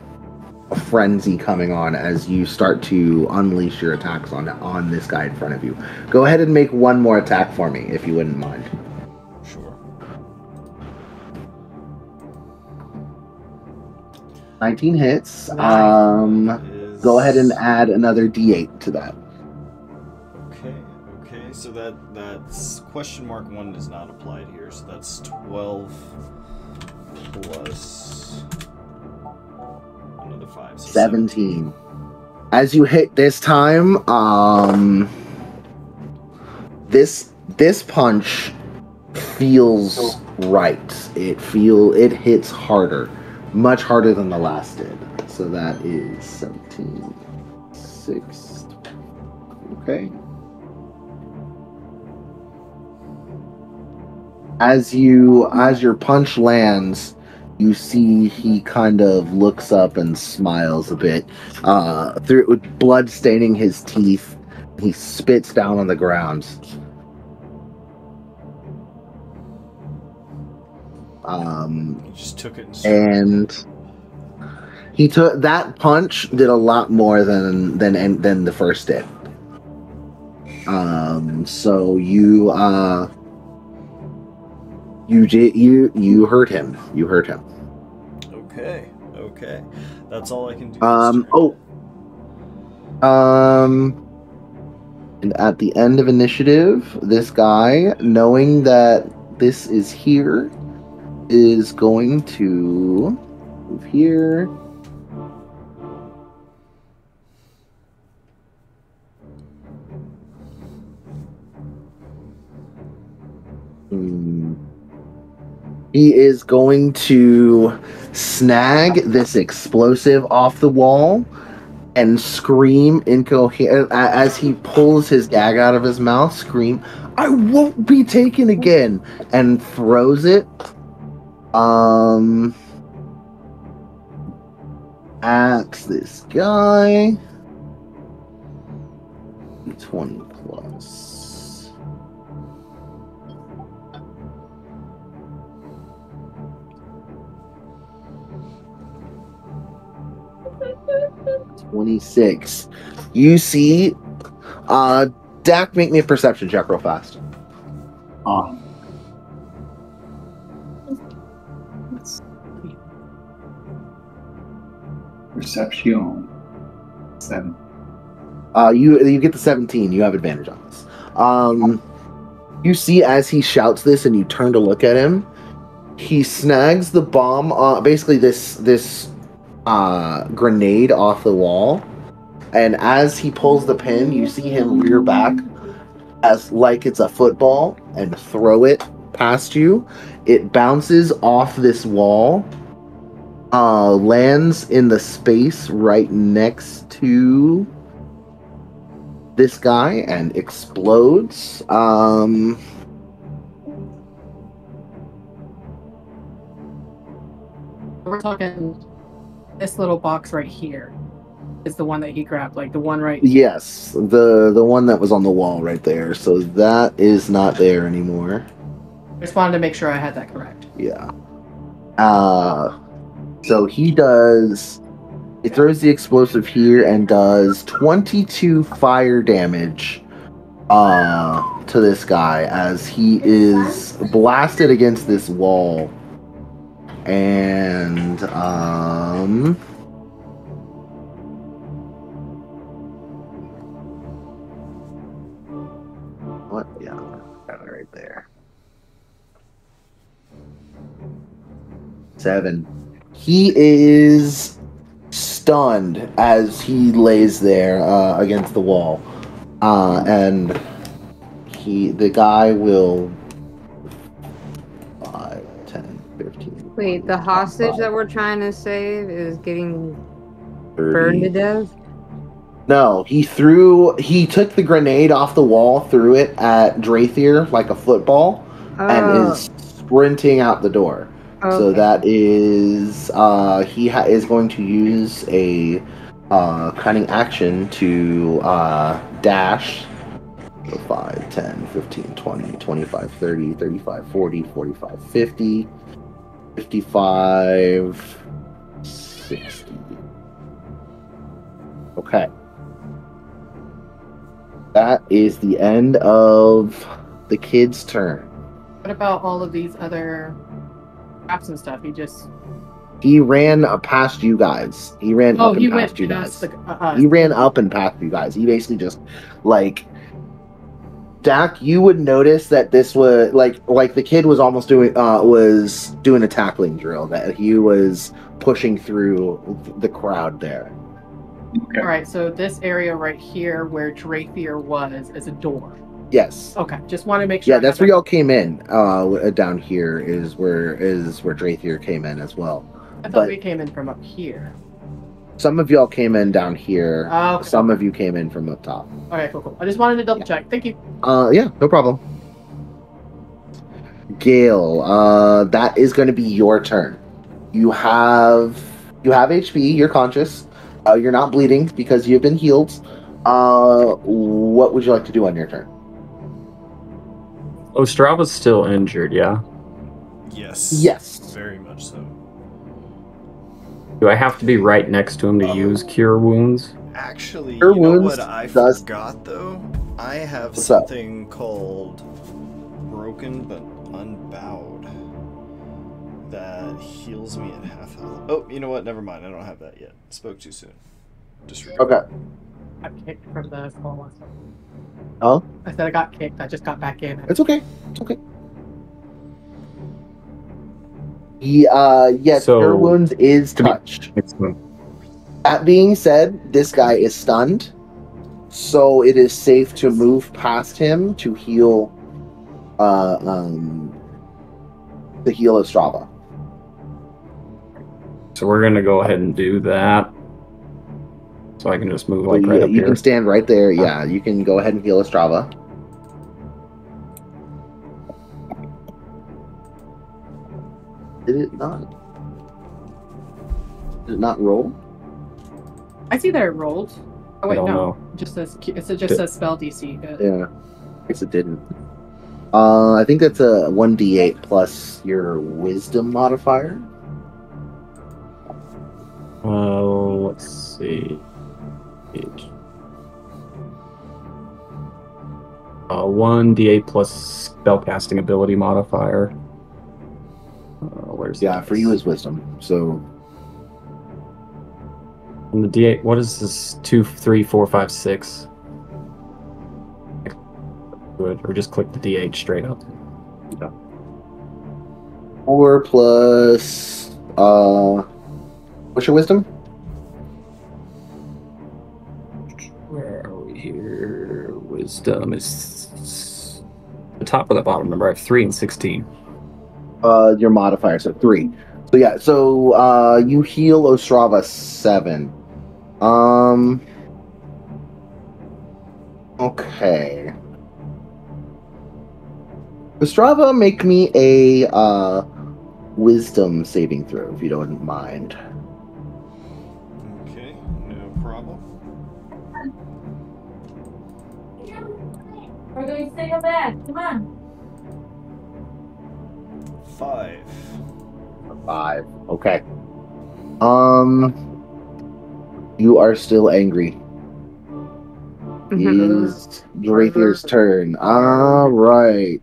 a frenzy coming on as you start to unleash your attacks on this guy in front of you. Go ahead and make one more attack for me, if you wouldn't mind. Sure. 19 hits. Go ahead and add another D8 to that. Okay. So that's question mark 1 is not applied here. So that's 12 plus another 5. So 17. As you hit this time, this punch feels right. It hits harder, much harder than the last did. So that is 17, 6. Okay. As your punch lands, you see he kind of looks up and smiles a bit. With blood staining his teeth, he spits down on the ground. He just took it and he took that punch. Did a lot more than the first did. So you hurt him. You hurt him. Okay. That's all I can do. And at the end of initiative, this guy, knowing that this is here, is going to move here. He is going to snag this explosive off the wall and scream incoherent as he pulls his gag out of his mouth. Scream, "I won't be taken again!" and throws it. At this guy. 20 plus. $26. You see, Dak, make me a perception check real fast. Perception 7. You get the 17. You have advantage on this. You see as he shouts this, and you turn to look at him. He snags the bomb, basically this grenade off the wall, and as he pulls the pin, you see him rear back as like it's a football and throw it past you. It bounces off this wall, lands in the space right next to this guy and explodes. We're talking this little box right here is the one that he grabbed, like the one right. Yes, the one that was on the wall right there. So that is not there anymore. I just wanted to make sure I had that correct. Yeah. So he throws the explosive here and does 22 fire damage to this guy as he is blasted against this wall. And what? Yeah, got it right there. 7. He is stunned as he lays there against the wall, and the guy will 5, 10, 15. Wait, the hostage that we're trying to save is getting 30. burned to death? No, he took the grenade off the wall, threw it at Drathier like a football, and is sprinting out the door. Okay. So that is he is going to use a cunning action to dash. So 5, 10, 15, 20, 25, 30, 35, 40, 45, 50, 55, 60. Okay. That is the end of the kid's turn. What about all of these other traps and stuff? He ran past you guys. He ran up and past you guys. He ran up and past you guys. He basically just Dak, you would notice that this was like the kid was almost doing a tackling drill, that he was pushing through the crowd there. Okay. All right, so this area right here where Drathier was is a door. Yes. Okay, just want to make sure. Yeah, that's where y'all came in. Down here is where Drathier came in as well. I thought we came in from up here. Some of y'all came in down here. Oh, okay. Some of you came in from up top. All right, cool. I just wanted to double check. Thank you. Yeah, no problem. Gale, that is going to be your turn. You have HP. You're conscious. You're not bleeding because you've been healed. What would you like to do on your turn? Ostrava's still injured, yeah? Yes. Yes. Very much so. Do I have to be right next to him to use Cure Wounds? Actually, Cure you know Wounds what I does- forgot, though? I have What's up? something called Broken but Unbowed that heals me at half health. Oh, you know what? Never mind. I don't have that yet. Spoke too soon. Disregard. Okay. got kicked from the call. Oh, I said I got kicked. I just got back in. it's okay. It's okay. Yes, So- Cure Wounds is touched. That being said, this guy is stunned, so it is safe to move past him to heal Ostrava. So we're gonna go ahead and do that. So I can just move So like right up you here. can stand right there. Yeah, you can go ahead and heal Ostrava. Did it not? Did it not roll? I see that it rolled. Oh I wait, don't no. know. It just says spell DC. Good. Yeah, I guess it didn't. I think that's a 1d8 plus your wisdom modifier. Let's see. 1d8 plus spellcasting ability modifier. Where's Yeah, that? for you is wisdom. So And the d8. What is this? 2, 3, 4, 5, 6. Good. Or just click the d8 straight up. 4 plus what's your wisdom? Where are we here? Wisdom is the top or the bottom number. I have 3 and 16. Your modifier, so 3. So yeah, so you heal Ostrava 7. Okay. Ostrava, make me a wisdom saving throw if you don't mind. Okay, no problem. We're going to take a bath. Come on. 5. 5. Okay. You are still angry. Is Drathier's turn. All right.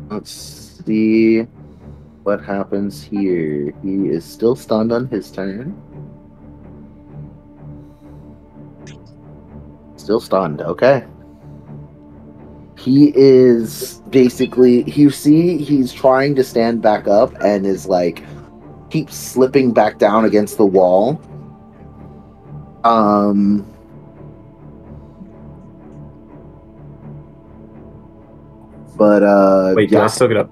Let's see what happens here. He is still stunned on his turn. Still stunned. Okay. He is basically, you see, he's trying to stand back up and is like, keeps slipping back down against the wall. But Wait, do yeah. I still get a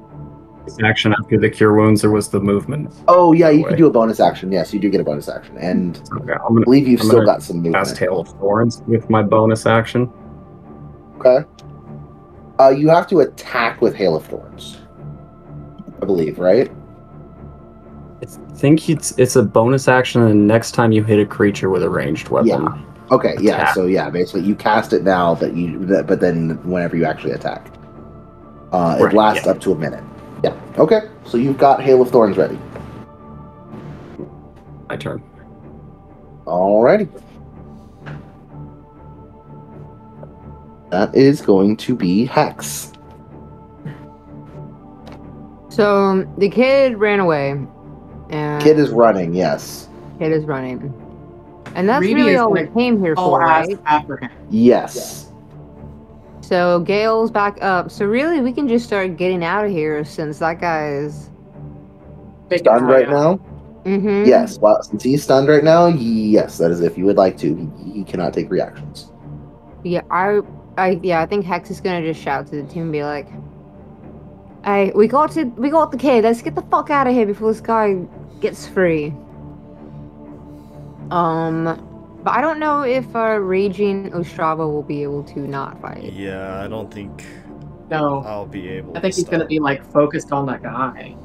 action after the cure wounds, or was the movement? Oh yeah, you Way. can do a bonus action. Yes, you do get a bonus action, and Okay, I believe you've I'm still gonna got some movement. cast Hail of Thorns with my bonus action. Okay. You have to attack with Hail of Thorns, I believe, right? I think it's a bonus action, and next time you hit a creature with a ranged weapon. Yeah. Okay. Yeah. Attack. So yeah, basically you cast it now, but then whenever you actually attack, it Right, lasts yeah. up to a minute. Yeah. Okay. So you've got Hail of Thorns ready. My turn. Alrighty. That is going to be Hex. So the kid ran away. And Kid is running. Yes. Kid is running. And that's Reedy really is all we gonna came here All for, ass right? after him. Yes. So Gale's back up. So really, we can just start getting out of here since that guy is. Stunned right now. Mm-hmm. Yes. Well, since he's stunned right now, yes, that is if you would like to. He cannot take reactions. Yeah, I think Hex is gonna just shout to the team and be like, "Hey, we got the kid. Let's get the fuck out of here before this guy gets free." But I don't know if Raging Ostrava will be able to not fight. Yeah, I don't think No. I'll be able I think to he's gonna stop. be like focused on that guy.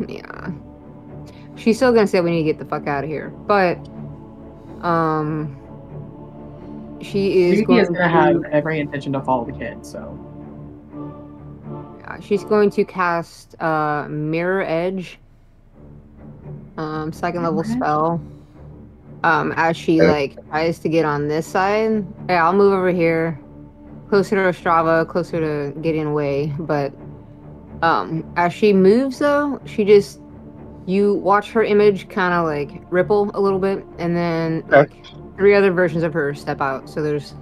Yeah. She's still gonna say we need to get the fuck out of here, but she is Reedy going is gonna to have every intention to follow the kid, so she's going to cast Mirror Edge, second level spell. As she like tries to get on this side. Yeah, I'll move over here, closer to Ostrava, closer to getting away. But as she moves though, she just You watch her image kind of like ripple a little bit, and then Okay. like 3 other versions of her step out. So there's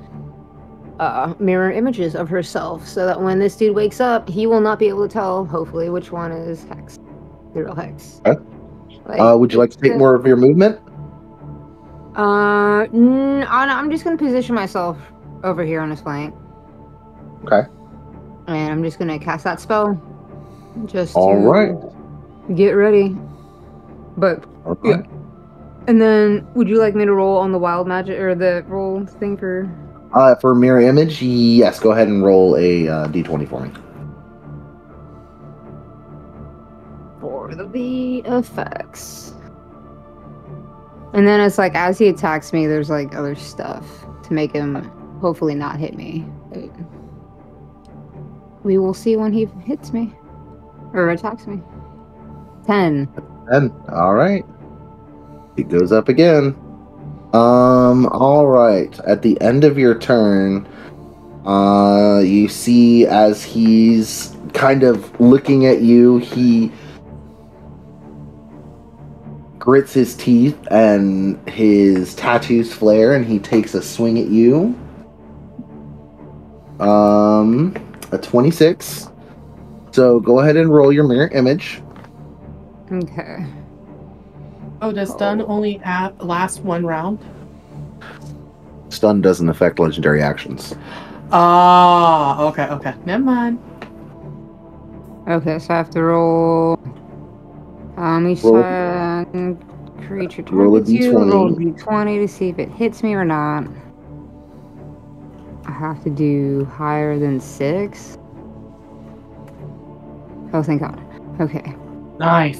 mirror images of herself, so that when this dude wakes up, he will not be able to tell, hopefully, which one is Hex, the real Hex. Okay. Like, Would you like to take more of your movement? I'm just gonna position myself over here on his flank. Okay. And I'm just gonna cast that spell. Just All to right. get ready. But Okay. yeah. And then, would you like me to roll on the wild magic or the roll thing for? For mirror image, yes. Go ahead and roll a d20 for me. For the effects. And then it's like as he attacks me, there's like other stuff to make him hopefully not hit me. But we will see when he hits me or attacks me. 10. And all right, it goes up again. All right. At the end of your turn, you see as he's kind of looking at you, he grits his teeth and his tattoos flare, and he takes a swing at you. A 26. So go ahead and roll your mirror image. Okay. Oh, does stun only last 1 round? Stun doesn't affect legendary actions. Ah, okay. Never mind. Okay, so I have to roll. Each Roll- time creature roll a targets you, d20. roll a d20 to see if it hits me or not. I have to do higher than 6. Oh, thank God. Okay. Nice.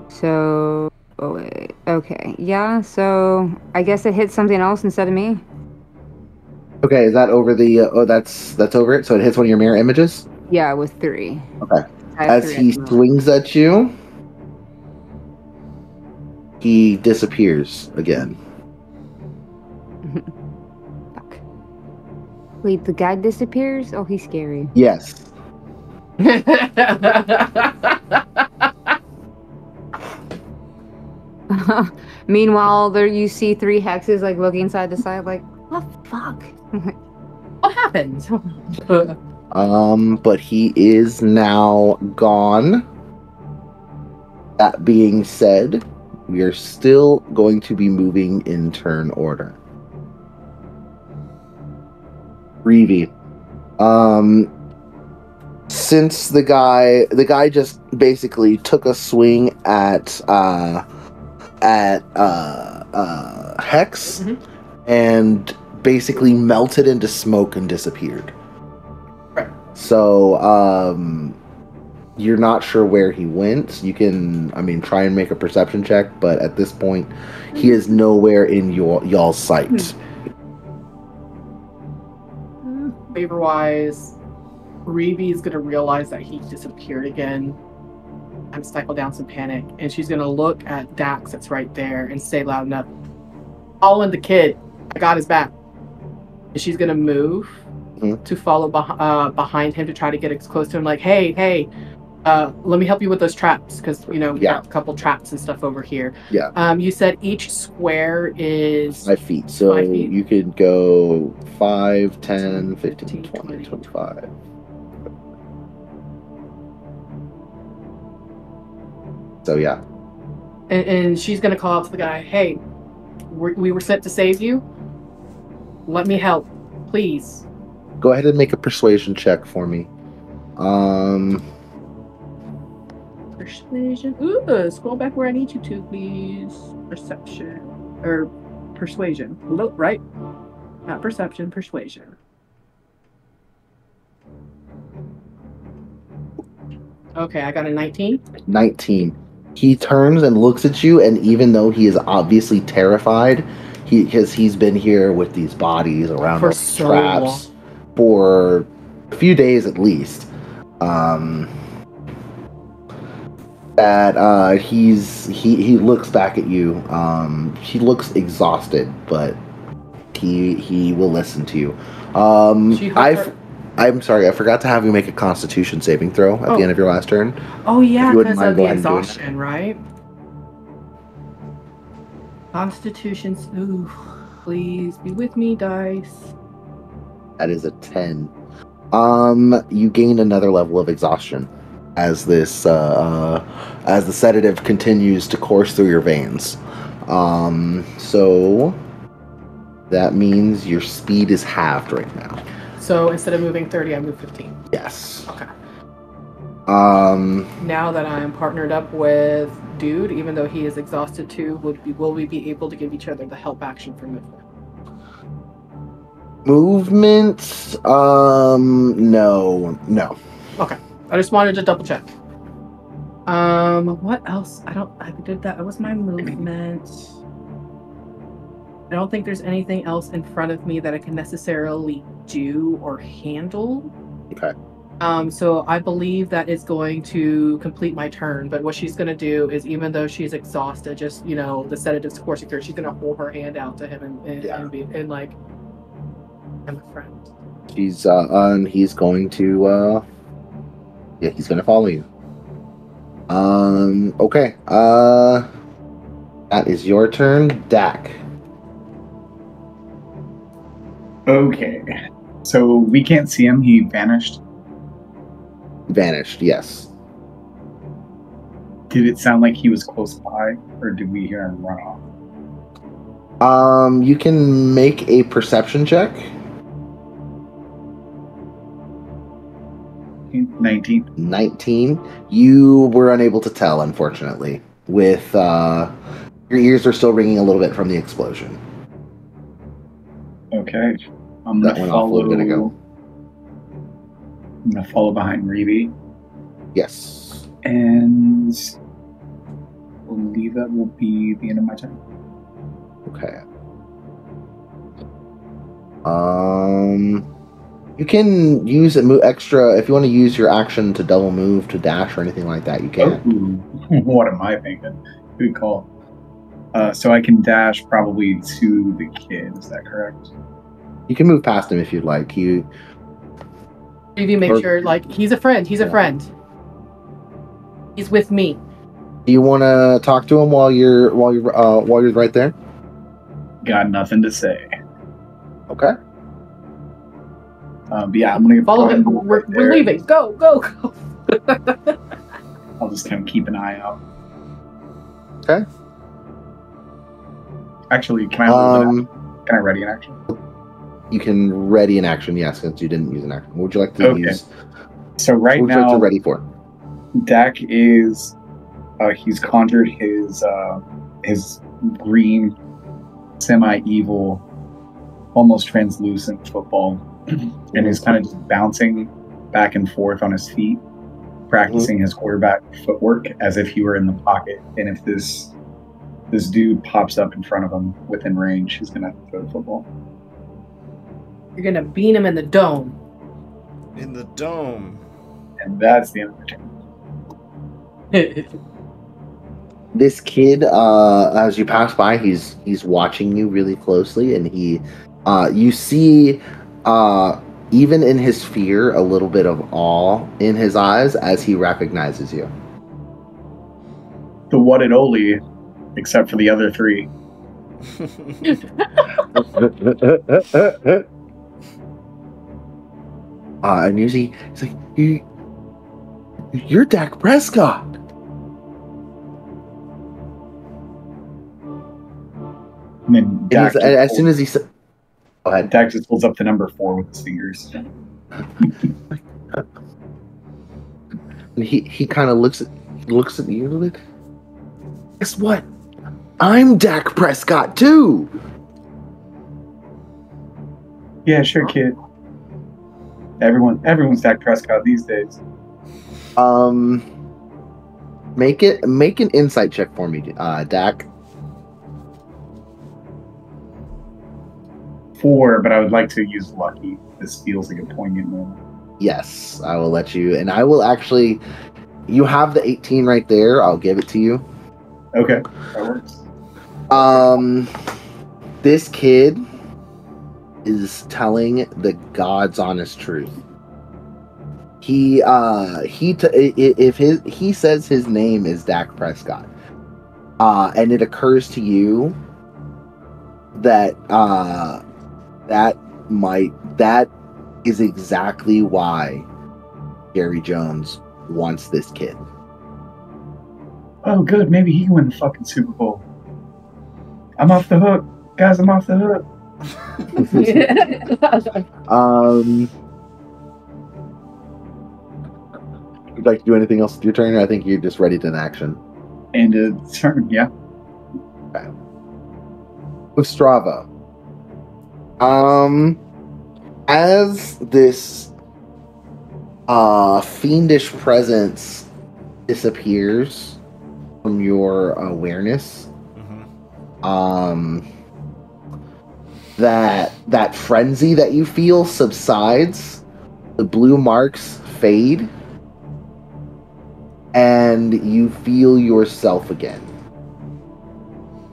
So, oh wait, okay, yeah. So I guess it hits something else instead of me. Okay, is that over the? That's over it. So it hits one of your mirror images. Yeah, with 3. Okay. I have As 3 he at the moment. swings at you, he disappears again. Fuck. Wait, the guy disappears? Oh, he's scary. Yes. Meanwhile, there you see 3 hexes like looking side to side, like, what the fuck? What happened? But he is now gone. That being said, we are still going to be moving in turn order. Reeve. Since the guy just basically took a swing at Hex and basically melted into smoke and disappeared. Right. So, you're not sure where he went. You can, try and make a perception check, but at this point, he is nowhere in y'all's sight. Favor-wise, Reeve's gonna realize that he disappeared again and stifle down some panic, and she's gonna look at Dax that's right there and say loud enough, "Follow in the kid. I got his back." And she's gonna move to follow behind him to try to get as close to him. Like, hey, let me help you with those traps, because we got a couple traps and stuff over here. Yeah. You said each square is 5 feet. So 5 feet. you could go 5, 10, 15, 20, 25. So yeah. And she's gonna call out to the guy, "Hey, we were sent to save you. Let me help, please." Go ahead and make a persuasion check for me. Persuasion. Ooh, scroll back where I need you to, please. Perception or persuasion. Look, right? Not perception, persuasion. Okay, I got a 19. 19. He turns and looks at you, and even though he is obviously terrified, because he's been here with these bodies around For those so traps for a few days at least, that he looks back at you. He looks exhausted, but he will listen to you. I'm sorry, I forgot to have you make a Constitution saving throw at the end of your last turn. Oh yeah, If you wouldn't because mind of the going and doing exhaustion, right? Constitution's. Ooh, please be with me, dice. That is a 10. You gain another level of exhaustion as this as the sedative continues to course through your veins. So that means your speed is halved right now. So instead of moving 30, I move 15. Yes. Okay. Um, Now that I'm partnered up with Dude, even though he is exhausted too, will we be able to give each other the help action for movement? movement. No. Okay. I just wanted to double check. What else? I did that. That was my movement. I don't think there's anything else in front of me that I can necessarily do or handle. Okay. So I believe that is going to complete my turn. But what she's going to do is, even though she's exhausted, just, the sedative's coursing through, she's going to hold her hand out to him and like, I'm a friend. He's going to he's going to follow you. Okay. That is your turn, Dak. Okay. So we can't see him. He vanished. Vanished, yes. Did it sound like he was close by, or did we hear him run off? You can make a perception check. 19. You were unable to tell, unfortunately. With your ears are still ringing a little bit from the explosion. Okay. I'm That gonna went off a little bit ago. I'm gonna follow behind Reeve, Yes. and I believe that will be the end of my turn. Okay. You can use a extra if you want to use your action to double move, to dash, or anything like that. You can. Oh, what am I thinking? Good call. So I can dash probably to the kid. Is that correct? You can move past him if you'd like. Reeve, make sure, like, he's a friend. He's a friend. He's with me. Do you want to talk to him while you're right there? Got nothing to say. Okay. But yeah, I'm gonna Follow him. We're leaving. Go, go, go. I'll just kind of keep an eye out. Okay. Actually, can I ready an action? You can ready an action, yes, since you didn't use an action. What would you like to use? So right what would you like now, to ready for? Dak is he's conjured his green, semi-evil, almost translucent football, and he's kind of just bouncing back and forth on his feet, practicing his quarterback footwork as if he were in the pocket. And if this dude pops up in front of him within range, he's gonna have to throw the football. You're gonna beat him in the dome. In the dome. And that's the end of the turn. This kid, as you pass by, he's watching you really closely, and you see, even in his fear, a little bit of awe in his eyes as he recognizes you. The one and only, except for the other three. And he's like, "You're Dak Prescott." And then Dak as soon as he said, "Go ahead." Dak just pulls up the number 4 with his fingers. And he kind of looks at you. Like, guess what? I'm Dak Prescott too. Yeah, sure, kid. Everyone's Dak Prescott these days. Make an insight check for me, Dak. 4, but I would like to use lucky. This feels like a poignant moment. Yes, I will let you, and I will actually. You have the 18 right there. I'll give it to you. Okay, that works. This kid is telling the God's honest truth. He says his name is Dak Prescott, and it occurs to you that that is exactly why Jerry Jones wants this kid. Oh, good. Maybe he can win the fucking Super Bowl. I'm off the hook, guys. I'm off the hook. Would you like to do anything else with your turn? Or I think you're just ready to an action. And turn, yeah. Okay. Ostrava. As this fiendish presence disappears from your awareness, that frenzy that you feel subsides, the blue marks fade, and you feel yourself again.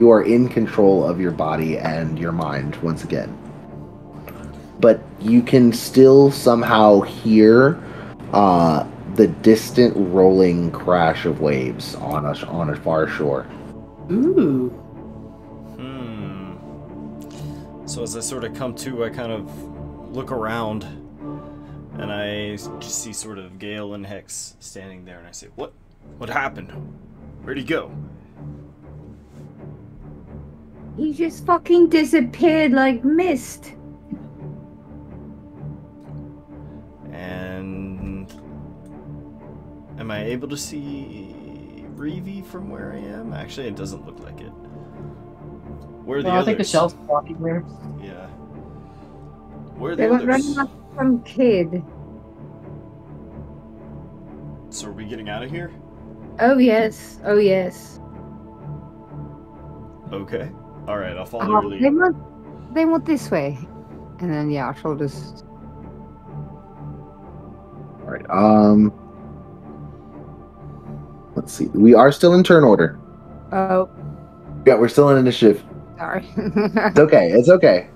You are in control of your body and your mind once again. But you can still somehow hear the distant rolling crash of waves on a far shore. Ooh. So as I sort of come to, I kind of look around, and I just see sort of Gale and Hex standing there, and I say, "What? What happened? Where'd he go?" He just fucking disappeared like mist. And am I able to see Reevee from where I am? Actually, it doesn't look like it. Where are the Well, I others? think the shell's walking there. Yeah. Where are They the went others? running up from Kid. So are we getting out of here? Oh yes. Oh yes. Okay. All right, I'll follow your lead. They went this way. And then yeah, she'll just All right. Let's see. We are still in turn order. Oh, Yeah, we're still in initiative. sorry. It's okay. It's okay.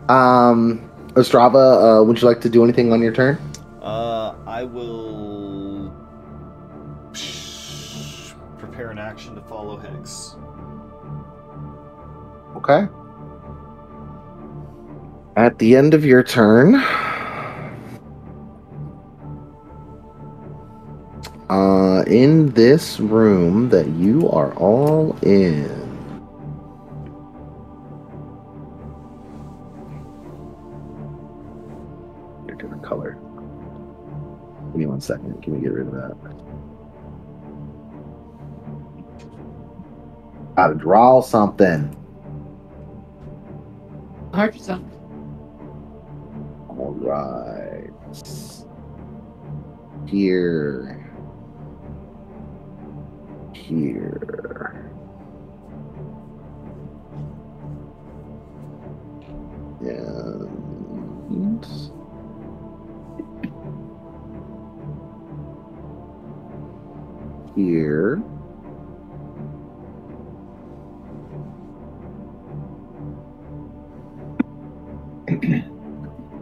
Ostrava, would you like to do anything on your turn? I will prepare an action to follow Hex. Okay. At the end of your turn, in this room that you are all in, a different color. Give me 1 second. Can we get rid of that? Gotta draw something. 100%. All right. Here. And here.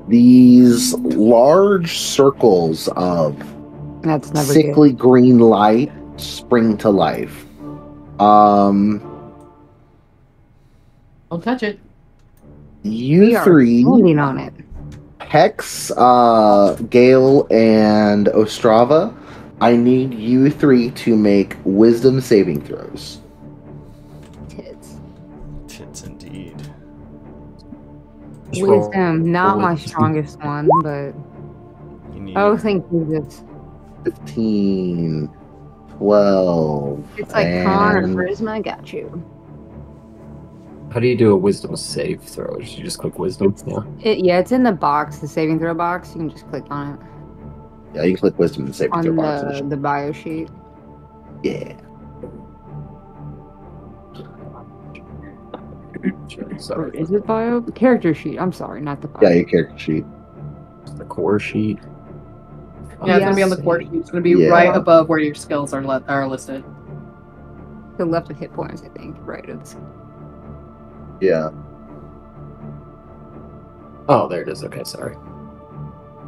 These large circles of That's never sickly green light spring to life. Don't touch it. You three, standing on it. Hex, Gale, and Ostrava, I need you three to make wisdom saving throws. Tits. Tits indeed. Wisdom, not my strongest one, but You need oh, thank Jesus. 15, 12. It's like con or and charisma. Got you. How do you do a wisdom save throw? Did you just click wisdom? Yeah. Yeah, it's in the box, the saving throw box. You can just click on it yeah, you can click wisdom and saving on throw box. the bio sheet. Yeah. Or Sorry. is it bio? Character sheet. I'm sorry, not the bio. Yeah, your character sheet. The core sheet. Yeah, it's gonna be on the Yes. core sheet. It's gonna be Yeah. right above where your skills are listed. The left of hit points, I think. Right. It's Yeah. Oh, there it is. Okay, sorry.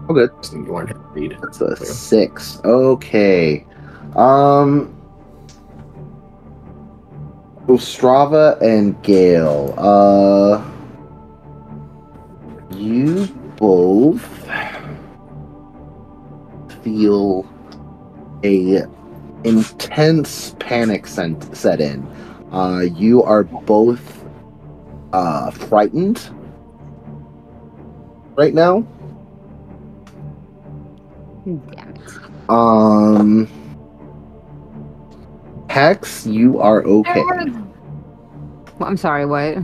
Oh, good. Just need to learn how to read. That's a 6. Okay. Ostrava and Gale. You both feel a intense panic set in. You are both frightened right now. Damn it. Hex, you are okay. Well, I'm sorry, what?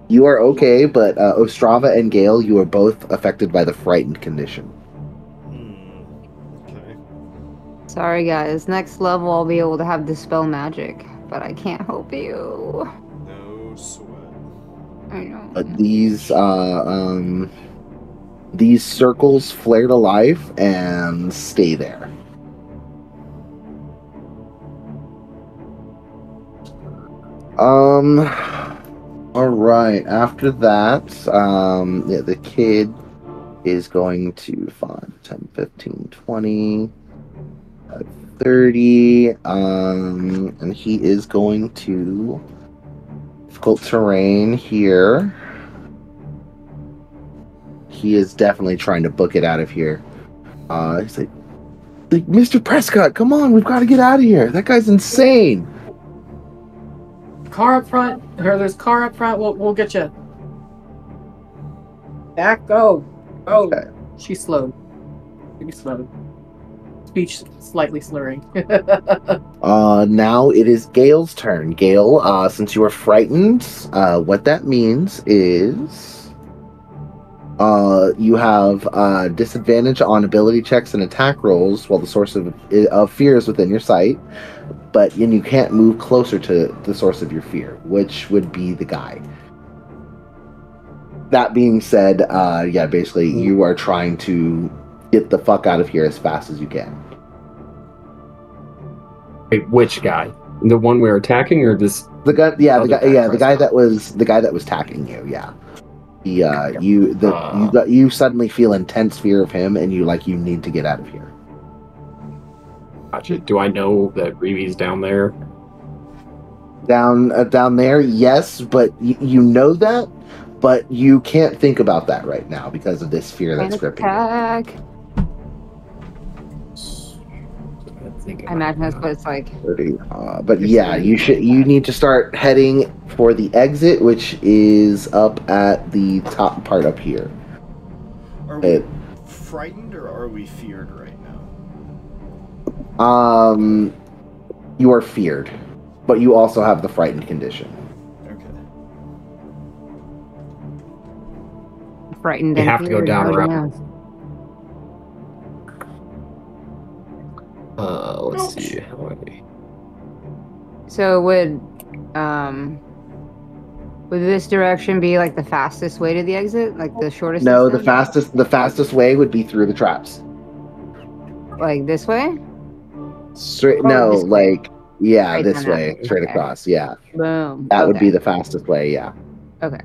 You are okay, but Ostrava and Gale, you are both affected by the frightened condition. Okay. Sorry, guys. Next level, I'll be able to have Dispel Magic, but I can't help you. No sweat. I know. But these circles flare to life and stay there. All right. After that, the kid is going to 5, 10, 15, 20, 30, and he is going to difficult terrain here. He is definitely trying to book it out of here. He's like, Mr. Prescott, come on, we've got to get out of here. That guy's insane. Car up front. There's car up front. We'll get you. Back, go. Go. Okay. She's slowed. Pretty slow. Speech slightly slurring. Now it is Gale's turn. Gale, since you are frightened, what that means is you have disadvantage on ability checks and attack rolls while the source of fear is within your sight, but you can't move closer to the source of your fear, which would be the guy. That being said, basically you are trying to get the fuck out of here as fast as you can. Wait, which guy? The one we're attacking, or this? The guy, the guy that was attacking you. Yeah, you suddenly feel intense fear of him, and you need to get out of here. Gotcha. Do I know that Reeve's down there? Down there, yes, but you know that, but you can't think about that right now because of this fear that's gripping you. Attack. I imagine that's what it's like. 30. But yeah, you need to start heading for the exit, which is up at the top part up here. Are we frightened or are we feared right now? You are feared, but you also have the frightened condition. Okay. Frightened. We and have to go feared, down how do you around. know? Let's see. How do I... So would this direction be like the fastest way to the exit, like the shortest? No, distance? the fastest way would be through the traps. Like this way? Straight? Oh, No, this way. Straight this down way, that. straight Okay. across. Yeah, Boom. that would Okay. be the fastest way. Yeah. Okay.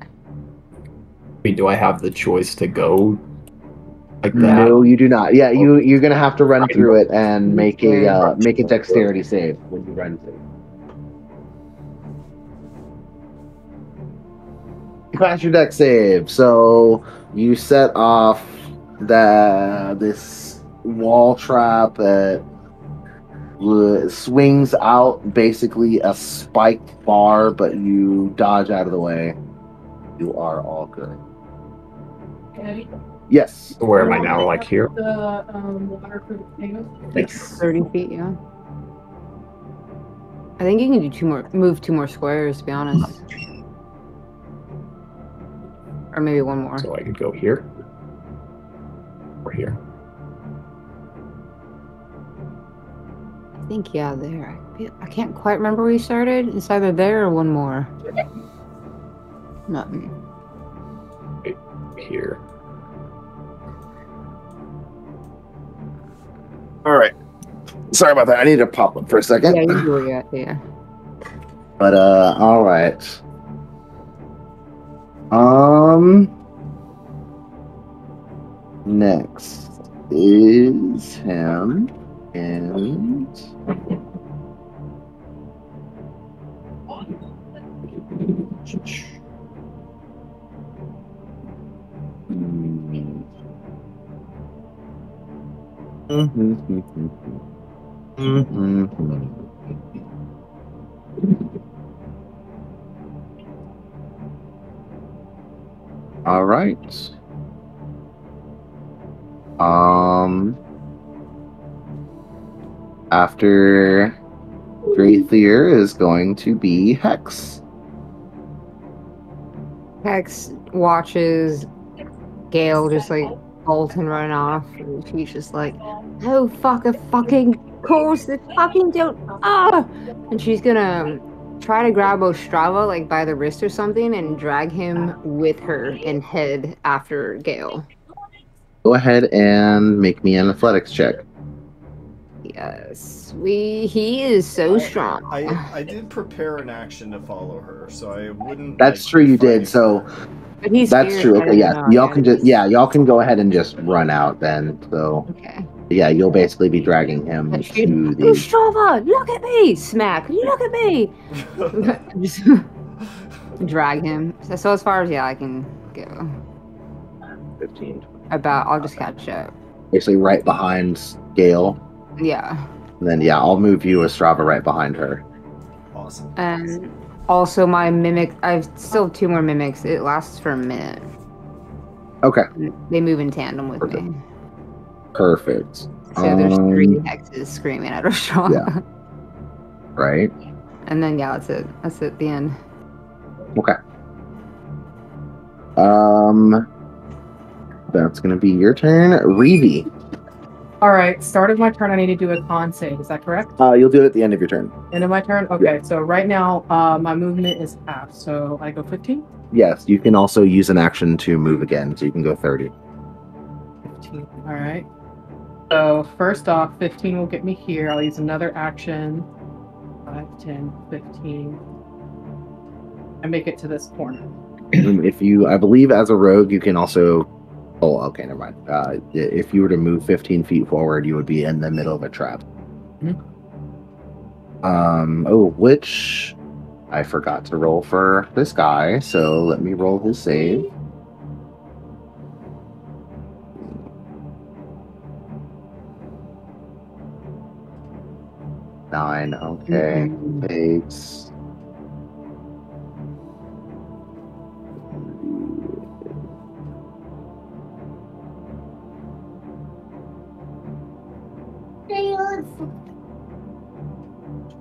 Wait, do I have the choice to go like that? No, you do not. Yeah, you're gonna have to run through it and make a dexterity save when you run through. You pass your dex save, so you set off this wall trap that swings out basically a spiked bar, but you dodge out of the way. You are all good. Eddie, Yes. Where am I now? Like here? the waterproof potatoes? Yes. 30 feet, yeah. I think you can do move two more squares, to be honest. Or maybe one more. So I could go here or here. I think, yeah, there. I can't quite remember where you started. It's either there or one more. Nothing. Here. All right. Sorry about that. I need to pop up for a second. Yeah, you do it, yeah. But all right. Next is him, and all right. After Drathier is going to be Hex. Hex watches Gale just like bolt and run off, and she's just like, "Oh fuck, a fucking course, they fucking don't And she's gonna try to grab Ostrava like by the wrist or something and drag him with her and head after Gale. Go ahead and make me an athletics check. Yes, he is so strong. I did prepare an action to follow her, so I wouldn't. That's like, true, you fighting did. So her. But he's that's scared, true. I Okay, don't yeah, know, y'all can just y'all can go ahead and just run out then. So Okay. yeah, you'll basically be dragging him And to she, the. Ostrava, look at me! Smack, look at me! Just drag him. So as far as I can go. 15. I'll just catch up. Basically, right behind Gale. Yeah. And then I'll move you Ostrava right behind her. Awesome. And also my mimic, I've still 2 more mimics. It lasts for a minute. Okay. They move in tandem with me. Perfect. So there's 3 hexes screaming at Ostrava. Yeah. Right. And then that's it. That's it. The end. Okay. That's gonna be your turn, Reevee. All right, start of my turn, I need to do a con save. Is that correct? You'll do it at the end of your turn. End of my turn? Okay, so right now my movement is half, so I go 15? Yes, you can also use an action to move again, so you can go 30. 15, all right. So first off, 15 will get me here. I'll use another action. 5, 10, 15. I make it to this corner. I believe as a rogue, you can also. Oh, okay, never mind. If you were to move 15 feet forward, you would be in the middle of a trap. Which I forgot to roll for this guy, so let me roll his save. Nine, okay. Takes.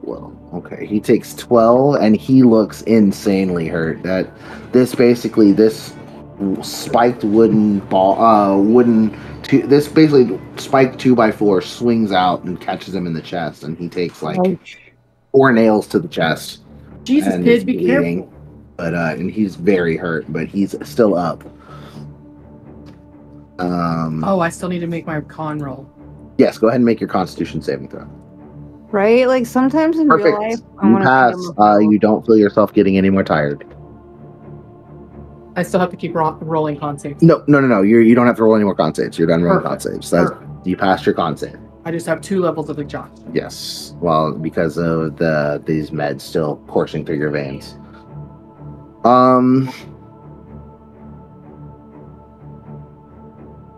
Well, okay, he takes 12 and he looks insanely hurt. This spiked wooden ball, this basically spiked 2x4 swings out and catches him in the chest, and he takes like 4 nails to the chest. Jesus, kids, be careful. But and he's very hurt, but he's still up. I still need to make my con roll. Yes, go ahead and make your Constitution saving throw. Right? Like sometimes in Perfect. real life, You pass. You don't feel yourself getting any more tired. I still have to keep rolling con saves. No. You don't have to roll any more con saves. You're done rolling con Perfect. saves. You passed your con save. I just have 2 levels of exhaustion. Yes. Well, because of these meds still coursing through your veins.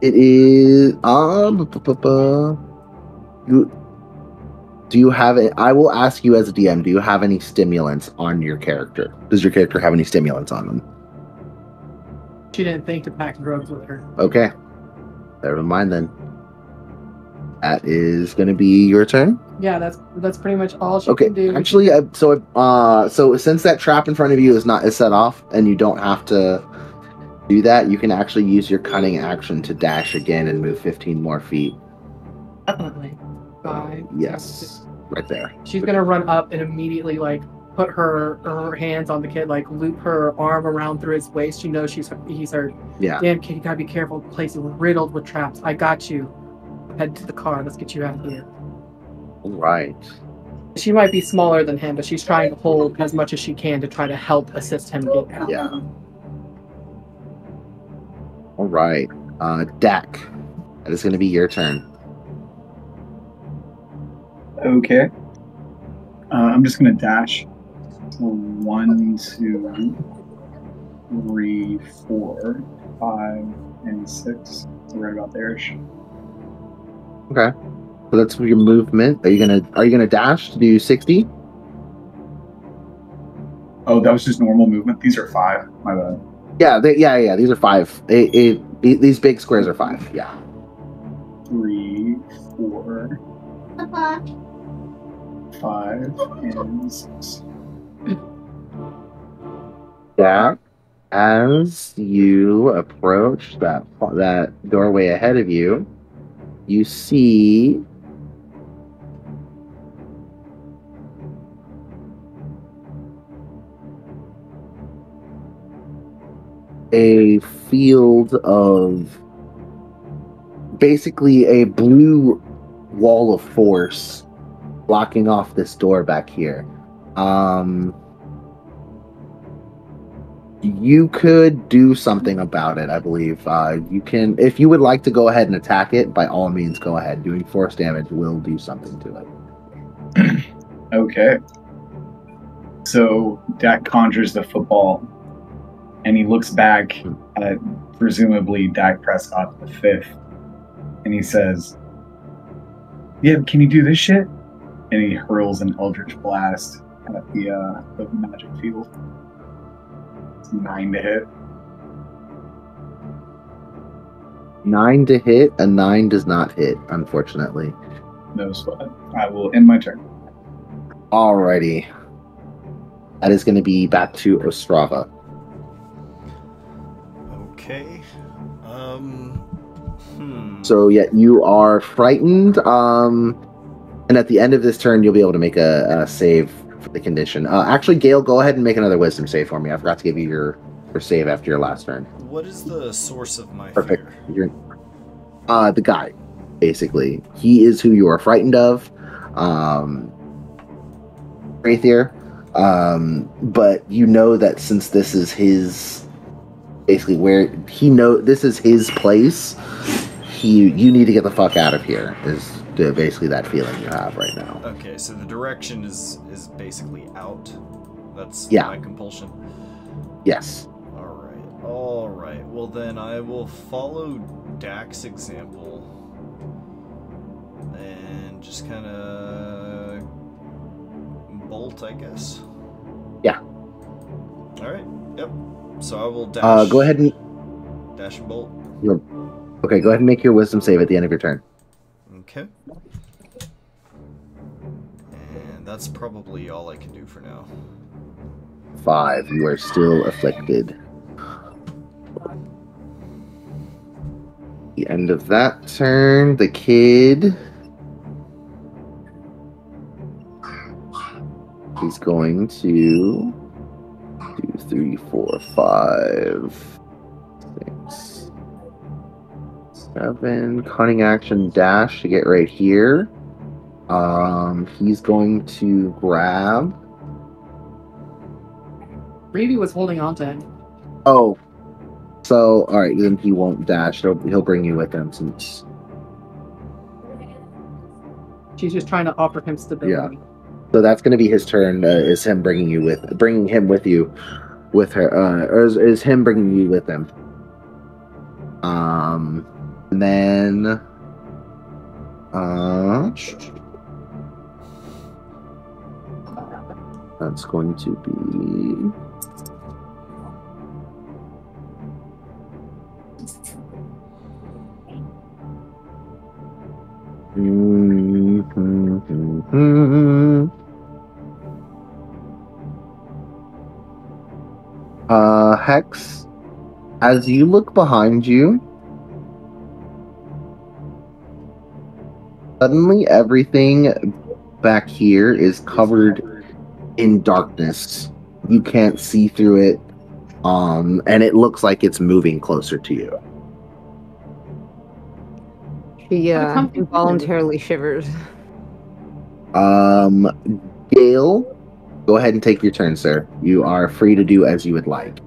It is do you have it? I will ask you as a DM, do you have any stimulants on your character? Does your character have any stimulants on them? She didn't think to pack drugs with her. Okay. Never mind then. That is going to be your turn. Yeah, that's pretty much all she can do. Actually, so since that trap in front of you is set off, and you don't have to do that, you can actually use your cunning action to dash again and move 15 more feet. Definitely. 5. Yes, right there. She's gonna run up and immediately like put her hands on the kid, like loop her arm around through his waist. She knows he's hurt. Yeah. Damn kid, you gotta be careful. The place is riddled with traps. I got you. Head to the car. Let's get you out of here. All right. She might be smaller than him, but she's trying to hold as much as she can to try to help assist him get out. Yeah. All right. Dak, that is going to be your turn. Okay. I'm just gonna dash 1, 2, 3, 4, 5, and 6. So right about there-ish. Okay. So that's your movement. Are you gonna dash to do 60? Oh, that was just normal movement. These are 5. My bad. Yeah. These are 5. These big squares are 5. Yeah. 3, 4, Papa. 5, and 6. Yeah. As you approach that doorway ahead of you, you see a field of basically a blue wall of force blocking off this door back here. You could do something about it, I believe. You can, if you would like to go ahead and attack it, by all means go ahead. Doing force damage will do something to it. Okay. So Dak conjures the football, and he looks back at presumably Dak Prescott the 5th, and he says, "Yeah, can you do this shit?" And he hurls an Eldritch Blast at the magic field. It's 9 to hit. 9 to hit. A 9 does not hit, unfortunately. No sweat. I will end my turn. Alrighty. That is going to be back to Ostrava. Okay. So yeah, you are frightened. And at the end of this turn, you'll be able to make a save for the condition. Actually, Gale, go ahead and make another wisdom save for me. I forgot to give you your save after your last turn. What is the source of my Perfect. fear? You're the guy, basically. He is who you are frightened of. Wraithier. But you know that since this is his, basically where this is his place, you need to get the fuck out of here, is basically that feeling you have right now. Okay, so the direction is basically out. That's Yeah. my compulsion. Yes. All right. Well, then I will follow Dak's example and just kind of bolt, I guess. Yeah. All right. Yep. So I will dash. Go ahead and dash and bolt. Okay, go ahead and make your wisdom save at the end of your turn. Okay. And that's probably all I can do for now. 5. You are still afflicted. The end of that turn, the kid. He's going to 2, 3, 4, 5, 6, 7. Cunning action dash to get right here. He's going to grab. Reevy was holding on to him. Oh, so all right. Then he won't dash. He'll bring you with him since. She's just trying to offer him stability. Yeah. So that's going to be his turn. Is him bringing him with you, with her, or is him bringing you with him? And then, that's going to be. Hex, as you look behind you, suddenly everything back here is covered in darkness. You can't see through it, and it looks like it's moving closer to you. She involuntarily shivers. Gale, go ahead and take your turn, sir. You are free to do as you would like.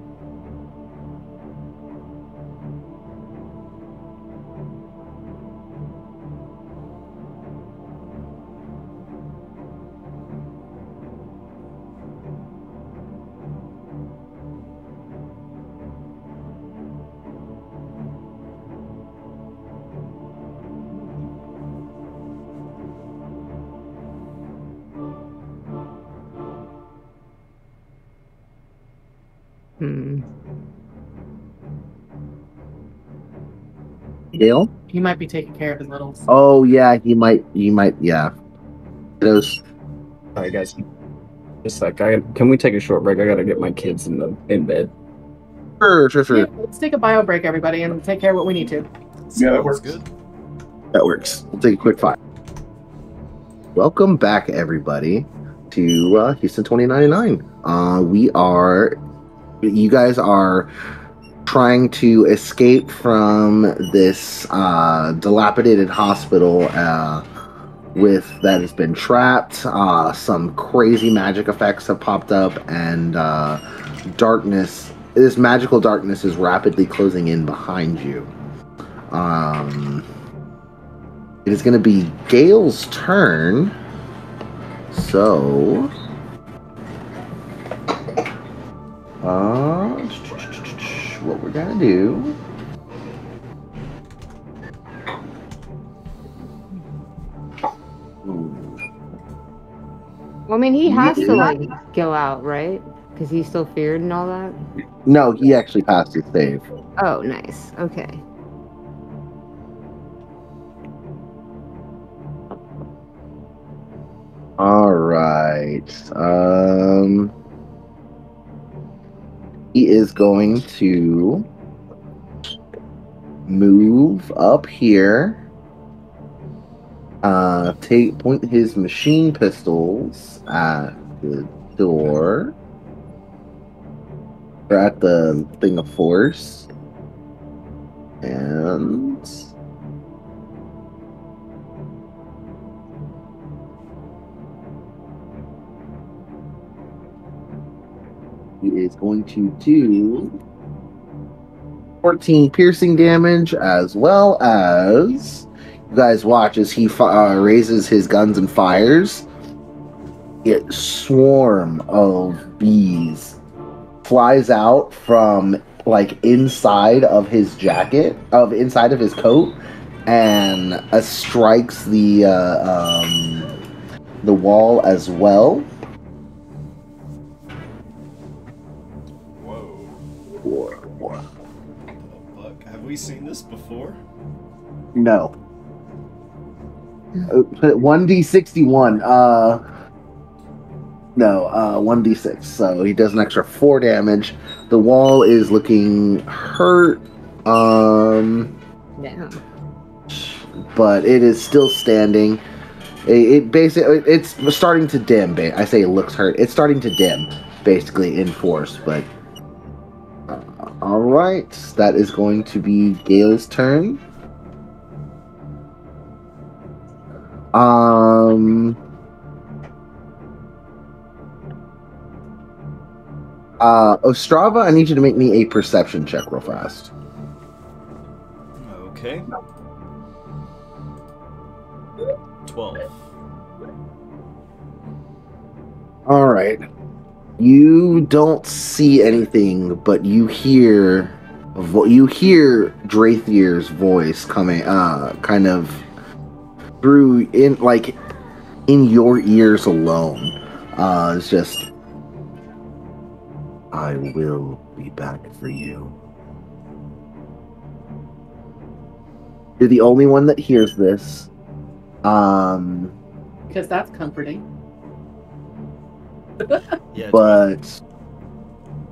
Gale? He might be taking care of his littles. Oh yeah, he might. Yeah. Those. All right, guys. Just like, can we take a short break? I gotta get my kids in bed. Sure. Yeah, let's take a bio break, everybody, and take care of what we need to. Yeah, that Sounds works. good. That works. We'll take a quick 5. Welcome back, everybody, to Houston 2099. You guys are trying to escape from this dilapidated hospital that has been trapped. Some crazy magic effects have popped up, and this magical darkness is rapidly closing in behind you. It is going to be Gale's turn. So, what we're going to do... Well, I mean, he has to, like, go out, right? Because he's still feared and all that? No, he actually passed his save. Oh, nice. Okay. All right. He is going to move up here. Point his machine pistols at the door. Or at the thing of force. And he is going to do 14 piercing damage, as well as you guys watch as he raises his guns and fires. A swarm of bees flies out from like inside of his jacket, inside of his coat, and strikes the wall as well. Whoa. Fuck. Have we seen this before? No. 1d61. No, 1d6. So he does an extra 4 damage. The wall is looking hurt. Yeah. But it is still standing. It's starting to dim. I say it looks hurt. It's starting to dim, basically, in force. But all right, that is going to be Gale's turn. Ostrava, I need you to make me a perception check real fast. Okay. 12. All right. You don't see anything, but you hear Drathier's voice coming, kind of through in your ears alone. It's just, I will be back for you. You're the only one that hears this. Because that's comforting. Yeah, But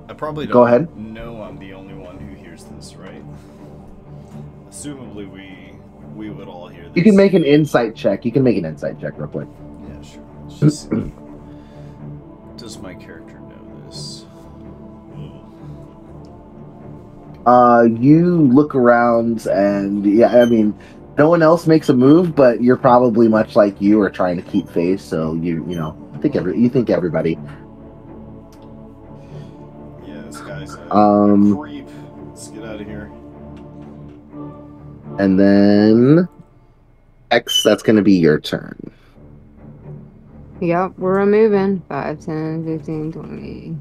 I probably don't Go ahead. know I'm the only one who hears this, right? Assumably we would all hear this. you can make an insight check. You can make an insight check real quick. Yeah, sure. Let's just see. Does my character know this? You look around and yeah, I mean, no one else makes a move, but you're probably much like you are trying to keep face. So you think everybody. Yeah, this guy's a creep. Let's get out of here. And then X, that's going to be your turn. Yep, we're moving. 5, 10, 15, 20,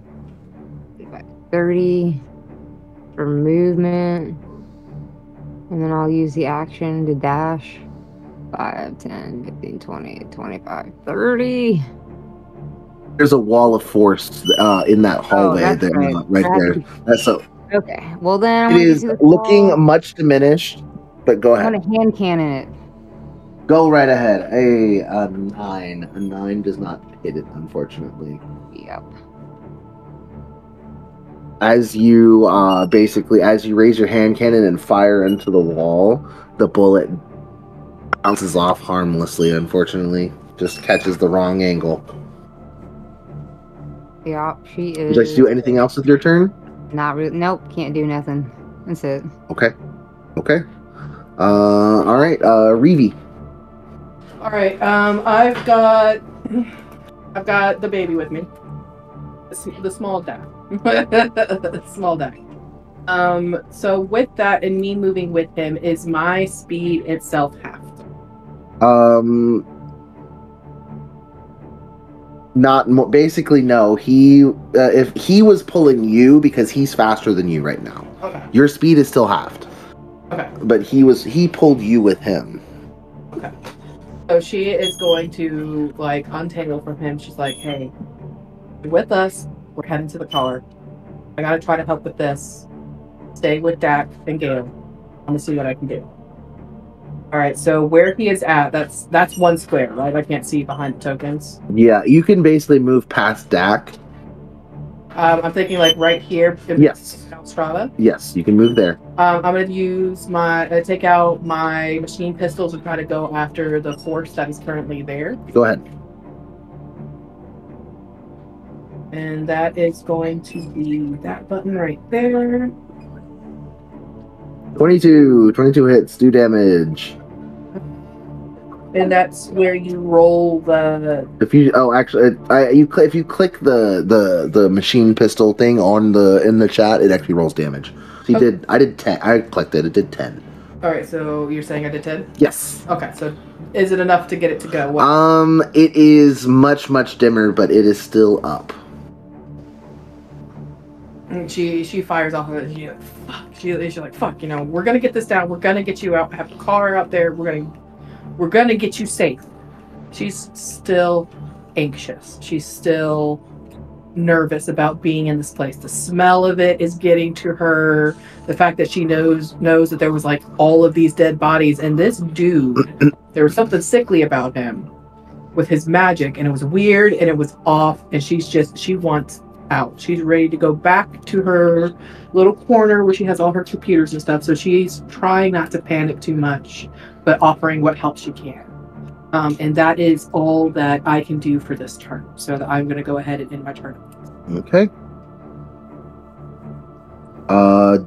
25, 30 for movement. And then I'll use the action to dash. 5, 10, 15, 20, 25, 30. There's a wall of force in that hallway. that's there, right. right That there. had That's so. Okay. Well then, I'm It gonna is do this looking wall. much diminished, but go I'm ahead. gonna hand cannon it. Go right ahead. A 9. A 9 does not hit it, unfortunately. Yep. As you as you raise your hand cannon and fire into the wall, the bullet bounces off harmlessly, unfortunately. Just catches the wrong angle. Yep. She is. Would you like to do anything else with your turn? Not really. Nope. Can't do nothing. That's it. Okay. All right. Reeve. All right. I've got the baby with me. The small deck. Small deck. So with that and me moving with him, is my speed itself halved? Basically no. He if he was pulling you because he's faster than you right now. Okay. Your speed is still halved. Okay. But he pulled you with him. Okay. So she is going to like untangle from him. She's like, "Hey, you're with us. We're heading to the car. I gotta try to help with this. Stay with Dak and Gale. I'm gonna see what I can do." All right. So where he is at, that's one square, right? I can't see behind the tokens. Yeah, you can basically move past Dak. I'm thinking like right here. Yes. Strava. Yes, you can move there. I'm gonna use take out my machine pistols and try to go after the force that is currently there. Go ahead. And that is going to be that button right there. 22 hits, do damage. And that's where you roll the. If you if you click the machine pistol thing in the chat, it actually rolls damage. So I did 10. I clicked it. It did 10. All right, so you're saying I did 10? Yes. Okay, so is it enough to get it to go? It is much dimmer, but it is still up. And she fires off of it. She's like, fuck. She's like, fuck. We're gonna get this down. We're gonna get you out. Have a car out there. We're gonna get you safe. She's still anxious. She's still nervous about being in this place. The smell of it is getting to her. The fact that she knows that there was like all of these dead bodies, and this dude, there was something sickly about him with his magic, and it was weird and it was off, and she wants out. She's ready to go back to her little corner where she has all her computers and stuff. So she's trying not to panic too much, but offering what help she can. And that is all that I can do for this turn. So I'm going to go ahead and end my turn. Okay.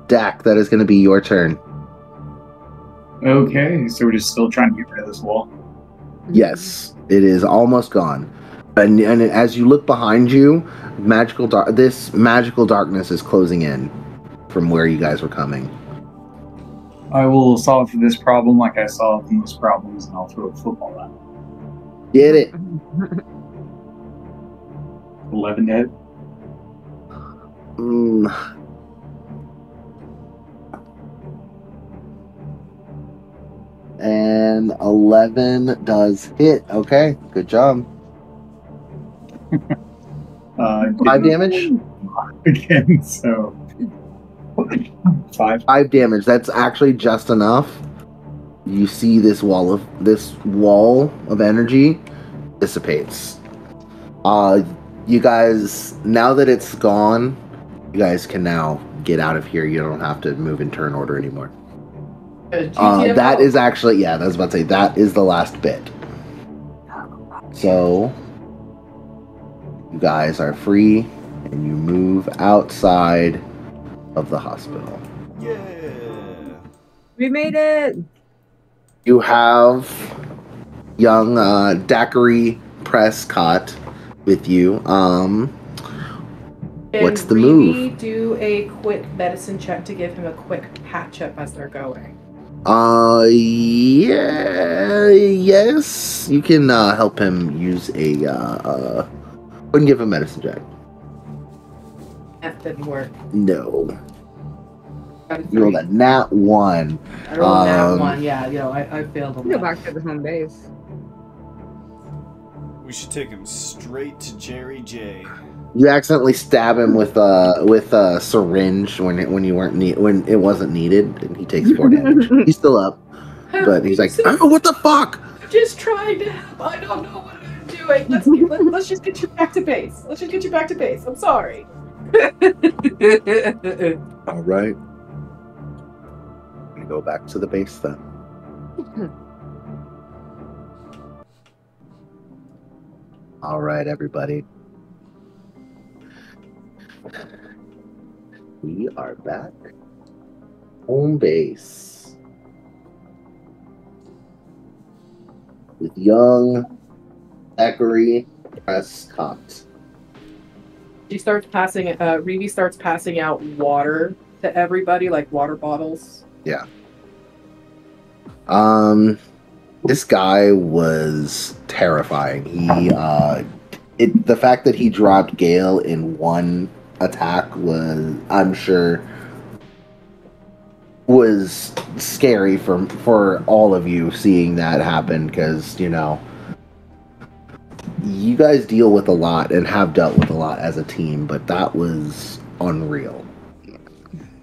Dak, that is going to be your turn. Okay, so we're just still trying to get rid of this wall. Yes, it is almost gone. And as you look behind you, this magical darkness is closing in from where you guys were coming. I will solve this problem like I solved most problems, and I'll throw a football at it. Get it? 11 to hit. And 11 does hit. Okay, good job. 5 damage? Again, so 5. 5 damage. That's actually just enough. You see this wall of energy dissipates. You guys, now that it's gone, you guys can now get out of here. You don't have to move in turn order anymore. That is actually, yeah, I was about to say, that is the last bit. So, you guys are free, and you move outside of the hospital. Yeah. We made it. You have young Daiquiri Prescott with you. What's the move? Do a quick medicine check to give him a quick patch up as they're going. Yes. You can help him use a wouldn't give him medicine check. That didn't work. No. You rolled a nat 1. I rolled a nat 1, yeah, I failed on Go that. back to the home base. We should take him straight to Jerry J. You accidentally stab him with a syringe when it wasn't needed, and he takes 4 damage. He's still up, but he's like, "Oh, what the fuck?" I'm just trying to help. I don't know what I'm doing. Let's just get you back to base. Let's just get you back to base. I'm sorry. All right. I'm gonna go back to the base then. All right, everybody. We are back. Home base. With young Ekery Prescott. She starts passing. Reeve starts passing out water to everybody, like water bottles. Yeah. This guy was terrifying. The fact that he dropped Gale in one attack was, I'm sure, was scary for all of you seeing that happen, because, you know, you guys deal with a lot and have dealt with a lot as a team, but that was unreal.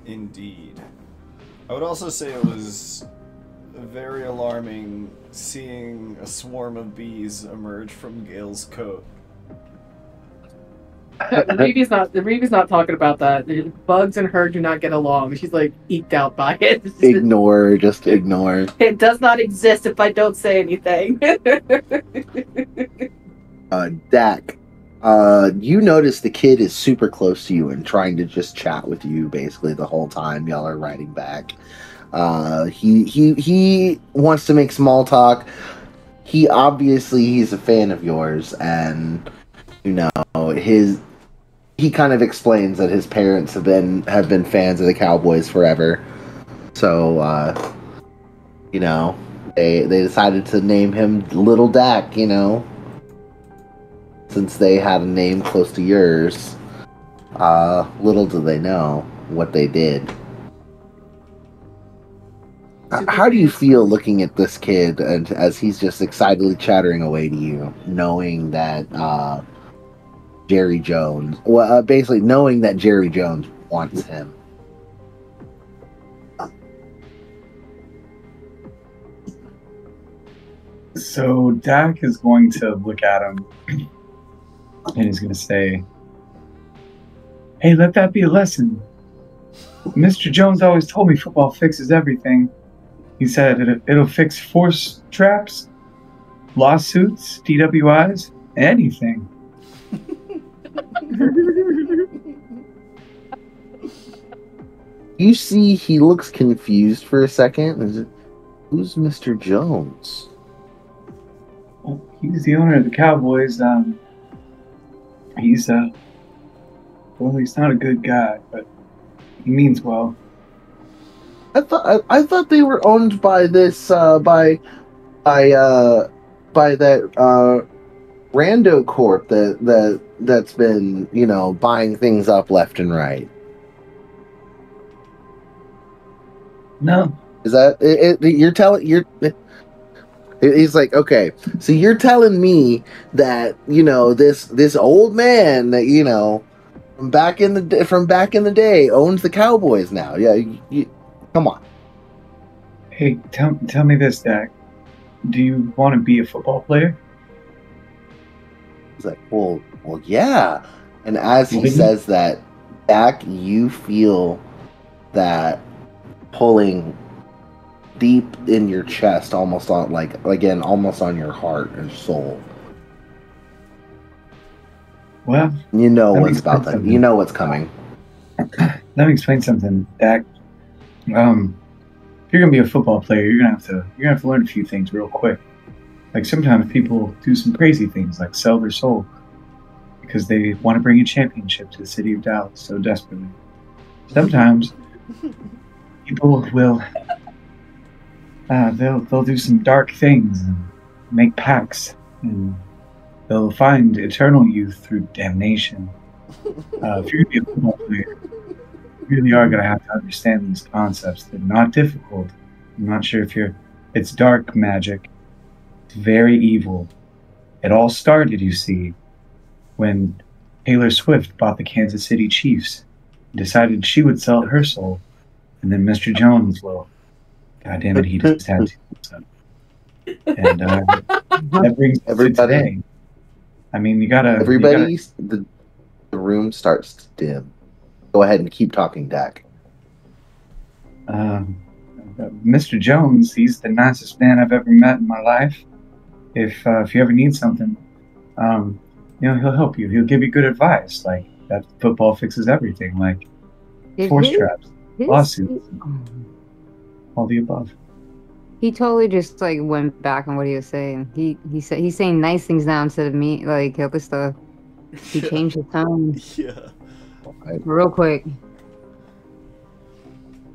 Indeed. I would also say it was very alarming seeing a swarm of bees emerge from Gale's coat. Reeve's not talking about that. Bugs and her do not get along. She's like eked out by it. Just ignore. It does not exist if I don't say anything. Dak, you notice the kid is super close to you and trying to just chat with you basically the whole time y'all are riding back. He wants to make small talk. He's a fan of yours, and you know he kind of explains that his parents have been fans of the Cowboys forever. So you know, they decided to name him Little Dak, you know, since they had a name close to yours. Little do they know what they did. How do you feel looking at this kid and as he's just excitedly chattering away to you, knowing that Jerry Jones, basically knowing that Jerry Jones wants him? So Dak is going to look at him and he's going to say, "Hey, let that be a lesson. Mr. Jones always told me football fixes everything. He said it'll fix force traps, lawsuits, DWIs, anything." You see, he looks confused for a second. Who's Mr. Jones? Well, he's the owner of the Cowboys. He's not a good guy, but he means well. I thought they were owned by this by that Rando Corp that's been, you know, buying things up left and right. No. Is that it? He's like, okay, so you're telling me that, you know, this old man that, you know, from back in the day owns the Cowboys now? Yeah, come on. Hey, tell me this, Dak. Do you want to be a football player? He's like, well, yeah. And as he says that, Dak, you feel that pulling deep in your chest, almost on almost on your heart and soul. Well, you know what's about that. You know what's coming. Let me explain something, Dak. If you're gonna be a football player, you're gonna have to learn a few things real quick. Like sometimes people do some crazy things, like sell their soul because they want to bring a championship to the city of Dallas so desperately. Sometimes people will they'll do some dark things and make pacts, and they'll find eternal youth through damnation. If you're gonna be a football player, you really are gonna have to understand these concepts. They're not difficult. I'm not sure if it's dark magic. It's very evil. It all started, you see, when Taylor Swift bought the Kansas City Chiefs, decided she would sell her soul, and then Mr. Jones, well, God damn it, he just had to. So. And that brings us to today. I mean, the room starts to dim. Go ahead and keep talking, Dak. Mr. Jones, he's the nicest man I've ever met in my life. If you ever need something, he'll help you. He'll give you good advice, like that football fixes everything, like force traps, lawsuits, all the above. He totally just like went back on what he was saying. He said he's saying nice things now instead of me, like other stuff. He changed his tone. Yeah. Real quick.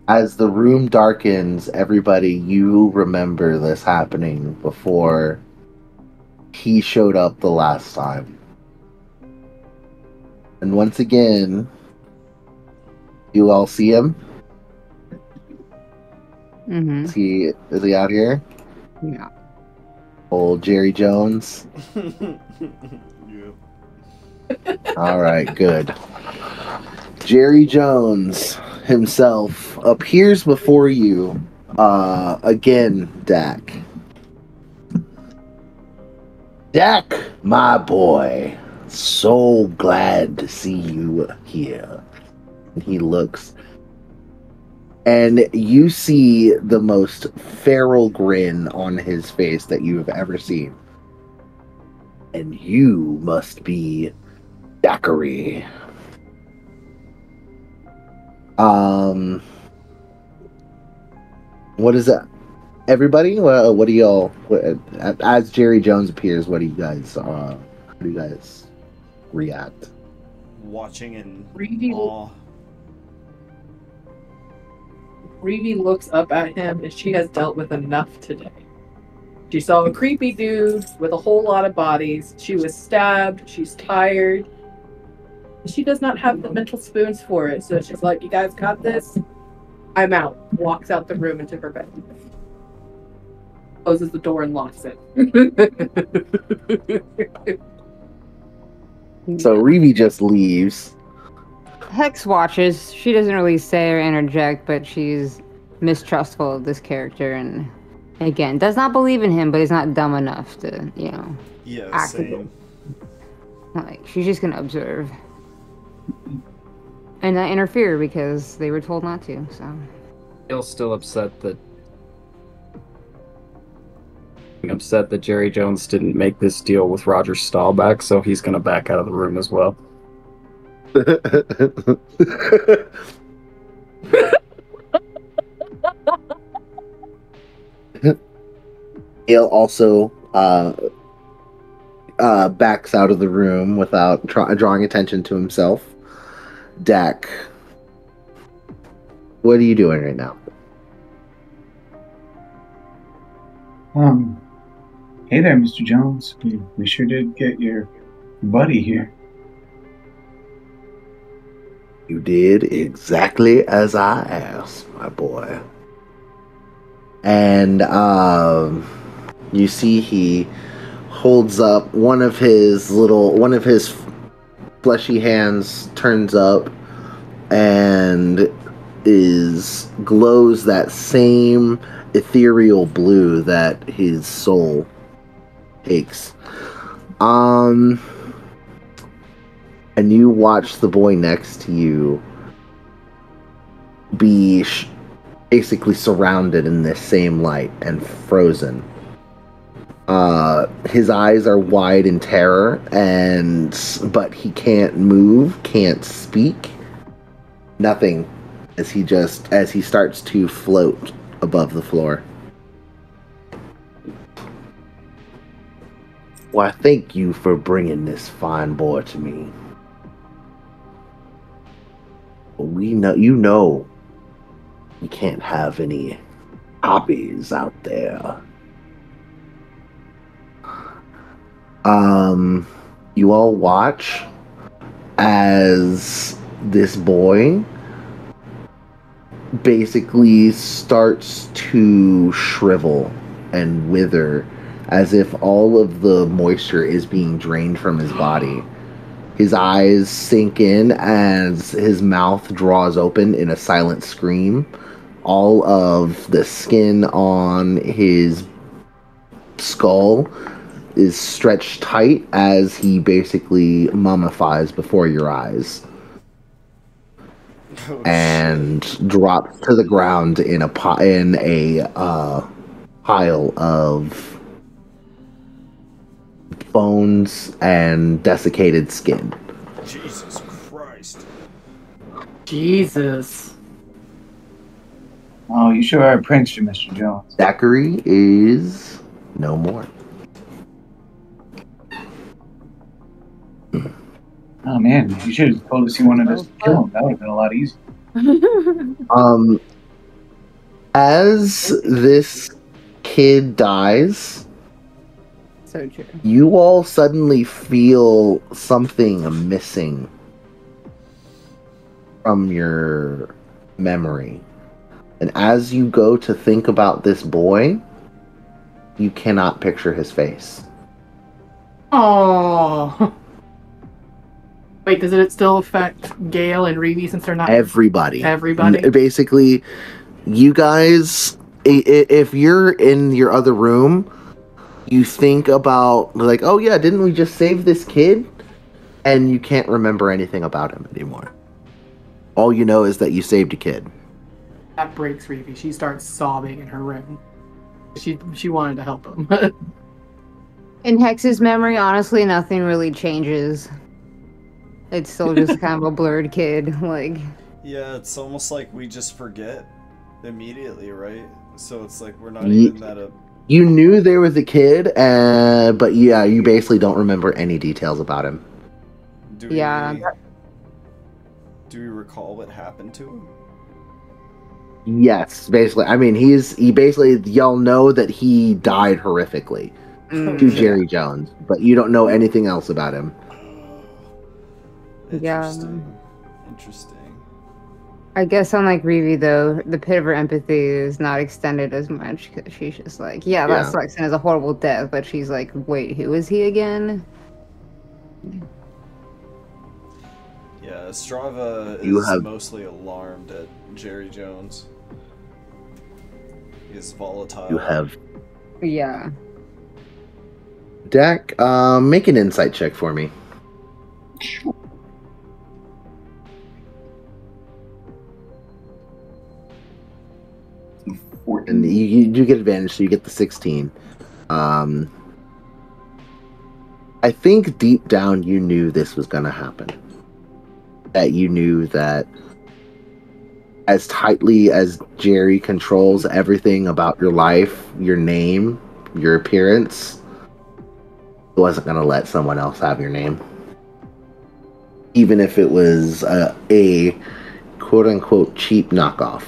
As the room darkens, everybody, you remember this happening before he showed up the last time. And once again, you all see him? Mm-hmm. Is he out here? Yeah. Old Jerry Jones? Yeah. Alright, good. Jerry Jones himself appears before you again, Dak. Dak, my boy, so glad to see you here. And he looks, and you see the most feral grin on his face that you have ever seen. And you must be Daiquiri. What is that? Everybody, what do y'all? As Jerry Jones appears, what do you guys? How do you guys react? Watching in Reevy, awe. Reevy looks up at him, and she has dealt with enough today. She saw a creepy dude with a whole lot of bodies. She was stabbed. She's tired. She does not have the mental spoons for it, so she's like, "You guys got this? I'm out." Walks out the room into her bed. Closes the door and locks it. So Reevy just leaves. Hex watches. She doesn't really say or interject, but she's mistrustful of this character, and again, does not believe in him, but is not dumb enough to, Yeah, act same. like she's just gonna observe and not interfere because they were told not to. So Bill's still upset that Jerry Jones didn't make this deal with Roger Staubach, so he's gonna back out of the room as well. He'll also backs out of the room without drawing attention to himself. Dak, what are you doing right now? Hey there, Mr. Jones. We sure did get your buddy here. You did exactly as I asked, my boy. And you see he holds up one of his fleshy hands, turns up, and glows that same ethereal blue that his soul takes. And you watch the boy next to you be basically surrounded in this same light and frozen. His eyes are wide in terror, but he can't move, can't speak, nothing, as he starts to float above the floor. Why, thank you for bringing this fine boy to me. You know we can't have any hobbies out there. You all watch as this boy basically starts to shrivel and wither as if all of the moisture is being drained from his body. His eyes sink in as his mouth draws open in a silent scream. All of the skin on his skull is stretched tight as he basically mummifies before your eyes. And drops to the ground in a pile of bones and desiccated skin. Jesus Christ. Jesus. Oh, you sure are a prankster, Mr. Jones. Zachary is no more. Oh man, you should have told us you wanted us to kill him. That would have been a lot easier. As this kid dies, So true. you all suddenly feel something missing from your memory. And as you go to think about this boy, you cannot picture his face. Oh. Wait, does it still affect Gale and Reeve since they're not Everybody. Basically, you guys, if you're in your other room, you think about, like, oh yeah, didn't we just save this kid? And you can't remember anything about him anymore. All you know is that you saved a kid. That breaks Reeve. She starts sobbing in her room. She wanted to help him. In Hex's memory, honestly, nothing really changes. It's still just kind of a blurred kid, like... Yeah, it's almost like we just forget immediately, right? So it's like we're not even that up. You knew there was a kid, but yeah, you basically don't remember any details about him. Do we recall what happened to him? Yes, basically. I mean, he basically, y'all know that he died horrifically to Jerry Jones, but you don't know anything else about him. Interesting. I guess unlike Reeve, though, the pit of her empathy is not extended as much because she's just like, yeah, that sucks and is a horrible death, but she's like, wait, who is he again? Yeah, Strava is mostly alarmed at Jerry Jones. He's volatile. You have... Yeah. Dak, make an insight check for me. And you do get advantage, so you get the 16. I think deep down you knew this was going to happen. That you knew that as tightly as Jerry controls everything about your life, your name, your appearance, he wasn't going to let someone else have your name. Even if it was a quote-unquote cheap knockoff.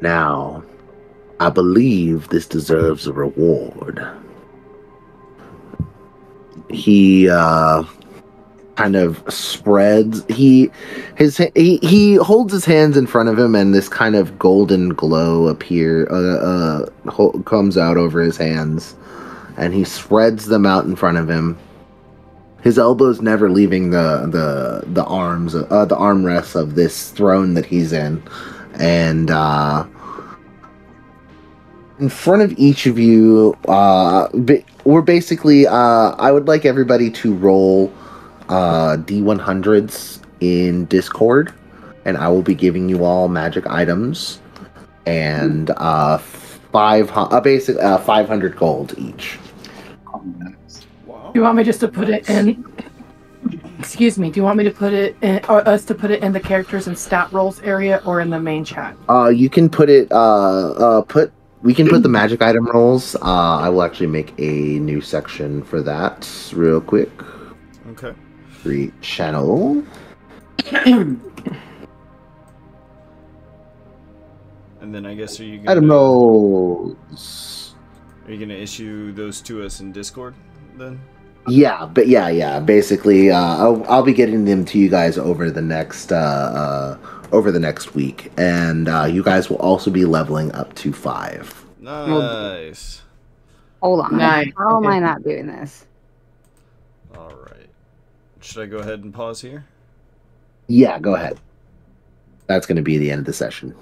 Now, I believe this deserves a reward. He kind of spreads. He holds his hands in front of him, and this kind of golden glow comes out over his hands, and he spreads them out in front of him. His elbows never leaving the arms, the armrests of this throne that he's in. And in front of each of you, we're basically, I would like everybody to roll D100s in Discord, and I will be giving you all magic items, and 500 gold each. Do you want me just to put it in... Excuse me, do you want me to put it in, or us to put it in the characters and stat rolls area or in the main chat? You can put it, we can put the magic item rolls. I will actually make a new section for that real quick. Okay. Create channel. And then I guess are you gonna... Item rolls. Are you gonna issue those to us in Discord, then? Yeah, but yeah. Basically, I'll be getting them to you guys over the next week, and you guys will also be leveling up to 5. Nice. Hold on. Nice. How am Okay. I not doing this? All right. Should I go ahead and pause here? Yeah, go ahead. That's going to be the end of the session.